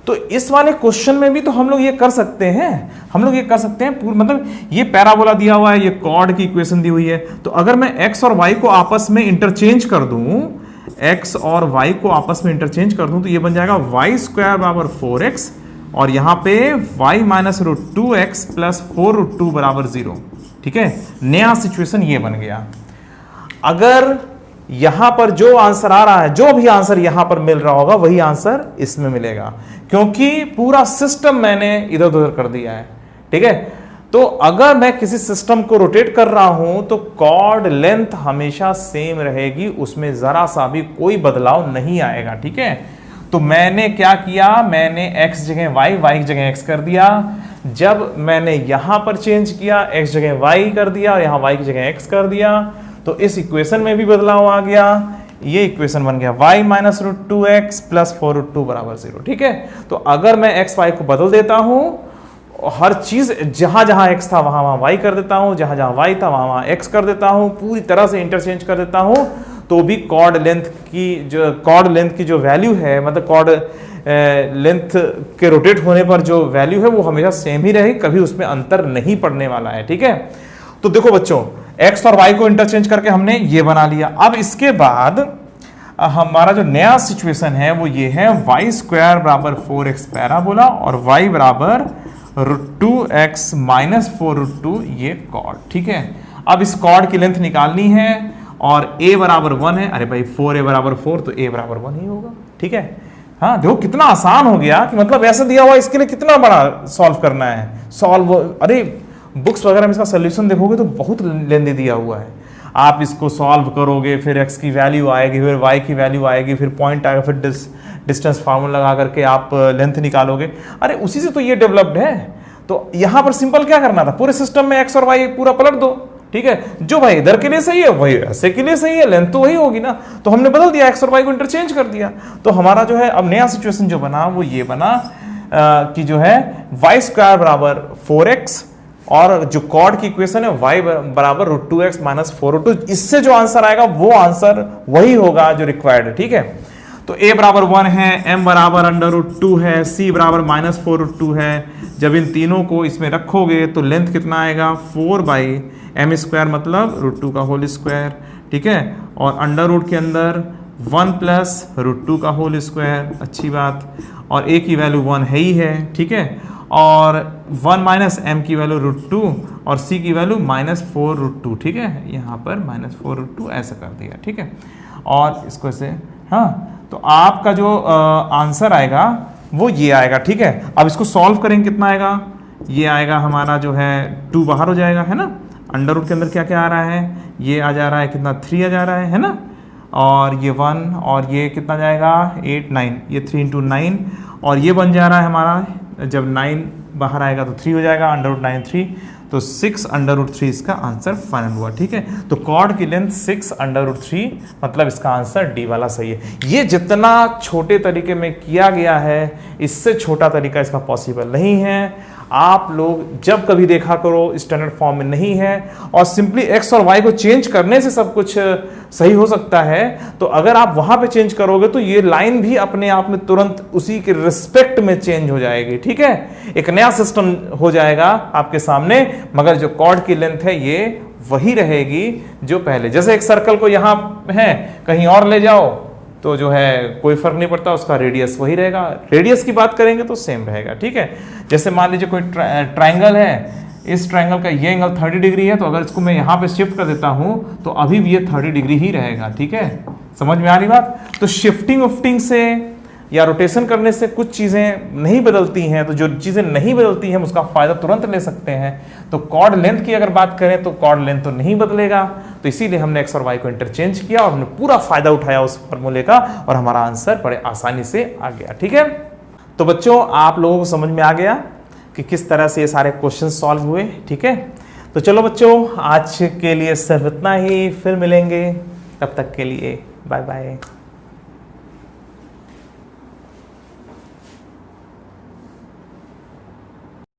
तो इस वाले क्वेश्चन में भी तो हम लोग ये कर सकते हैं, हम लोग ये कर सकते हैं मतलब ये पैराबोला दिया हुआ है, ये कॉर्ड की इक्वेशन दी हुई है, तो अगर मैं x और y को आपस में इंटरचेंज कर दूं, x और y को आपस में इंटरचेंज कर दूं, तो ये बन जाएगा y स्क्वायर बराबर 4x और यहां पे y minus root 2x plus 4√2 बराबर 0। ठीक है, नया सिचुएशन ये बन गया। अगर यहां पर जो आंसर आ रहा है, जो भी आंसर यहां पर मिल रहा होगा वही आंसर इसमें मिलेगा, क्योंकि पूरा सिस्टम मैंने इधर उधर कर दिया है। ठीक है, तो अगर मैं किसी सिस्टम को रोटेट कर रहा हूं तो कॉर्ड लेंथ हमेशा सेम रहेगी, उसमें जरा सा भी कोई बदलाव नहीं आएगा। ठीक है, तो मैंने क्या किया, मैंने x जगह y, y की जगह x कर दिया। जब मैंने यहां पर चेंज किया, x जगह y कर दिया और यहां y की जगह x कर दिया, तो इस इक्वेशन में भी बदलाव आ गया। ये इक्वेशन बन गया y minus root 2x plus 4√2 बराबर 0। ठीक है, तो अगर मैं x y को बदल देता हूं, हर चीज जहां जहां x था वहां वहां y कर देता हूं, जहां जहां y था वहां वहां x कर देता हूं, पूरी तरह से इंटरचेंज कर देता हूं, तो भी कॉर्ड लेंथ की जो वैल्यू है, मतलब कॉर्ड लेंथ के रोटेट होने पर जो वैल्यू है वो हमेशा सेम ही रहेगी, कभी उसमें अंतर नहीं पड़ने वाला है। ठीक है, तो देखो बच्चों, x और y को इंटरचेंज करके हमने ये बना लिया। अब इसके बाद हमारा जो नया सिचुएशन है वो ये है, y स्क्वायर बराबर 4x पैराबोला और y बराबर √2x माइनस 4√2 ये कॉर्ड। ठीक है, अब इस कॉर्ड की लेंथ निकालनी है और a बराबर 1 है। अरे भाई 4a बराबर 4, तो a बराबर 1 ही होगा। ठीक है, हाँ देखो कितना आसान हो गया, कि मतलब ऐसा दिया हुआ इसके लिए कितना बड़ा सॉल्व करना है। अरे बुक्स वगैरह में इसका सोल्यूशन देखोगे तो बहुत लेंदी दिया हुआ है। आप इसको सॉल्व करोगे, फिर x की वैल्यू आएगी, फिर y की वैल्यू आएगी, फिर पॉइंट आएगा, फिर डिस्टेंस फार्मूला लगा करके आप लेंथ निकालोगे। अरे उसी से तो ये डेवलप्ड है। तो यहां पर सिंपल क्या करना था, पूरे सिस्टम में x और y पूरा पलट दो। ठीक है, जो भाई इधर के लिए सही है वही ऐसे के लिए सही है, लेंथ तो वही होगी ना। तो हमने बदल दिया, x और y को इंटरचेंज कर दिया। तो हमारा जो है अब नया सिचुएशन जो बना वो ये बना कि जो है y स्क्वायर बराबर 4x और जो कॉर्ड की इक्वेशन है y बराबर √2x माइनस 4√2, इससे जो आंसर आएगा वो आंसर वही होगा जो रिक्वायर्ड है। ठीक है, तो a बराबर 1 है, m बराबर √2 है, c बराबर माइनस 4√2 है। जब इन तीनों को इसमें रखोगे तो लेंथ कितना आएगा, 4/m स्क्वायर मतलब √2 का होल स्क्वायर। ठीक है, और अंडर रूट के अंदर 1 प्लस √2 का होल स्क्वायर। अच्छी बात, और a की वैल्यू 1 है ही है। ठीक है, और 1 माइनस m की वैल्यू √2 और c की वैल्यू माइनस 4√2। ठीक है, यहाँ पर माइनस 4√2 ऐसा कर दिया। ठीक है, और इसको ऐसे, हाँ, तो आपका जो आंसर आएगा वो ये आएगा। ठीक है, अब इसको सॉल्व करेंगे, कितना आएगा, ये आएगा हमारा जो है 2 बाहर हो जाएगा, है ना। अंडर रूट के अंदर क्या क्या आ रहा है, ये आ जा रहा है कितना, 3 आ जा रहा है ना, और ये 1 और ये कितना जाएगा 8 9, ये 3 × 9 और ये बन जा रहा है हमारा, जब 9 बाहर आएगा तो 3 हो जाएगा, अंडर रूट 9 3, तो 6 अंडर रूट 3 इसका आंसर फाइनल हुआ। ठीक है, तो कॉर्ड की लेंथ 6 अंडर रूट 3, मतलब इसका आंसर डी वाला सही है। ये जितना छोटे तरीके में किया गया है, इससे छोटा तरीका इसका पॉसिबल नहीं है। आप लोग जब कभी देखा करो स्टैंडर्ड फॉर्म में नहीं है, और सिंपली x और y को चेंज करने से सब कुछ सही हो सकता है। तो अगर आप वहां पे चेंज करोगे तो ये लाइन भी अपने आप में तुरंत उसी के रिस्पेक्ट में चेंज हो जाएगी। ठीक है, एक नया सिस्टम हो जाएगा आपके सामने, मगर जो कॉर्ड की लेंथ है ये वही रहेगी जो पहले। जैसे एक सर्कल को यहां है, कहीं और ले जाओ तो जो है कोई फर्क नहीं पड़ता, उसका रेडियस वही रहेगा। रेडियस की बात करेंगे तो सेम रहेगा, ठीक है। जैसे मान लीजिए कोई ट्राइंगल है, इस ट्राइंगल का ये एंगल 30 डिग्री है, तो अगर इसको मैं यहाँ पे शिफ्ट कर देता हूँ तो अभी भी ये 30 डिग्री ही रहेगा, ठीक है। समझ में आ रही बात? तो शिफ्टिंग उफ्टिंग से या रोटेशन करने से कुछ चीज़ें नहीं बदलती हैं, तो जो चीज़ें नहीं बदलती हैं हम उसका फ़ायदा तुरंत ले सकते हैं। तो कॉर्ड लेंथ की अगर बात करें तो कॉर्ड लेंथ तो नहीं बदलेगा, तो इसीलिए हमने एक्स और वाई को इंटरचेंज किया और हमने पूरा फ़ायदा उठाया उस फॉर्मूले का, और हमारा आंसर बड़े आसानी से आ गया, ठीक है। तो बच्चों, आप लोगों को समझ में आ गया कि किस तरह से ये सारे क्वेश्चन सॉल्व हुए, ठीक है। तो चलो बच्चों, आज के लिए सिर्फ इतना ही, फिर मिलेंगे, तब तक के लिए बाय बाय।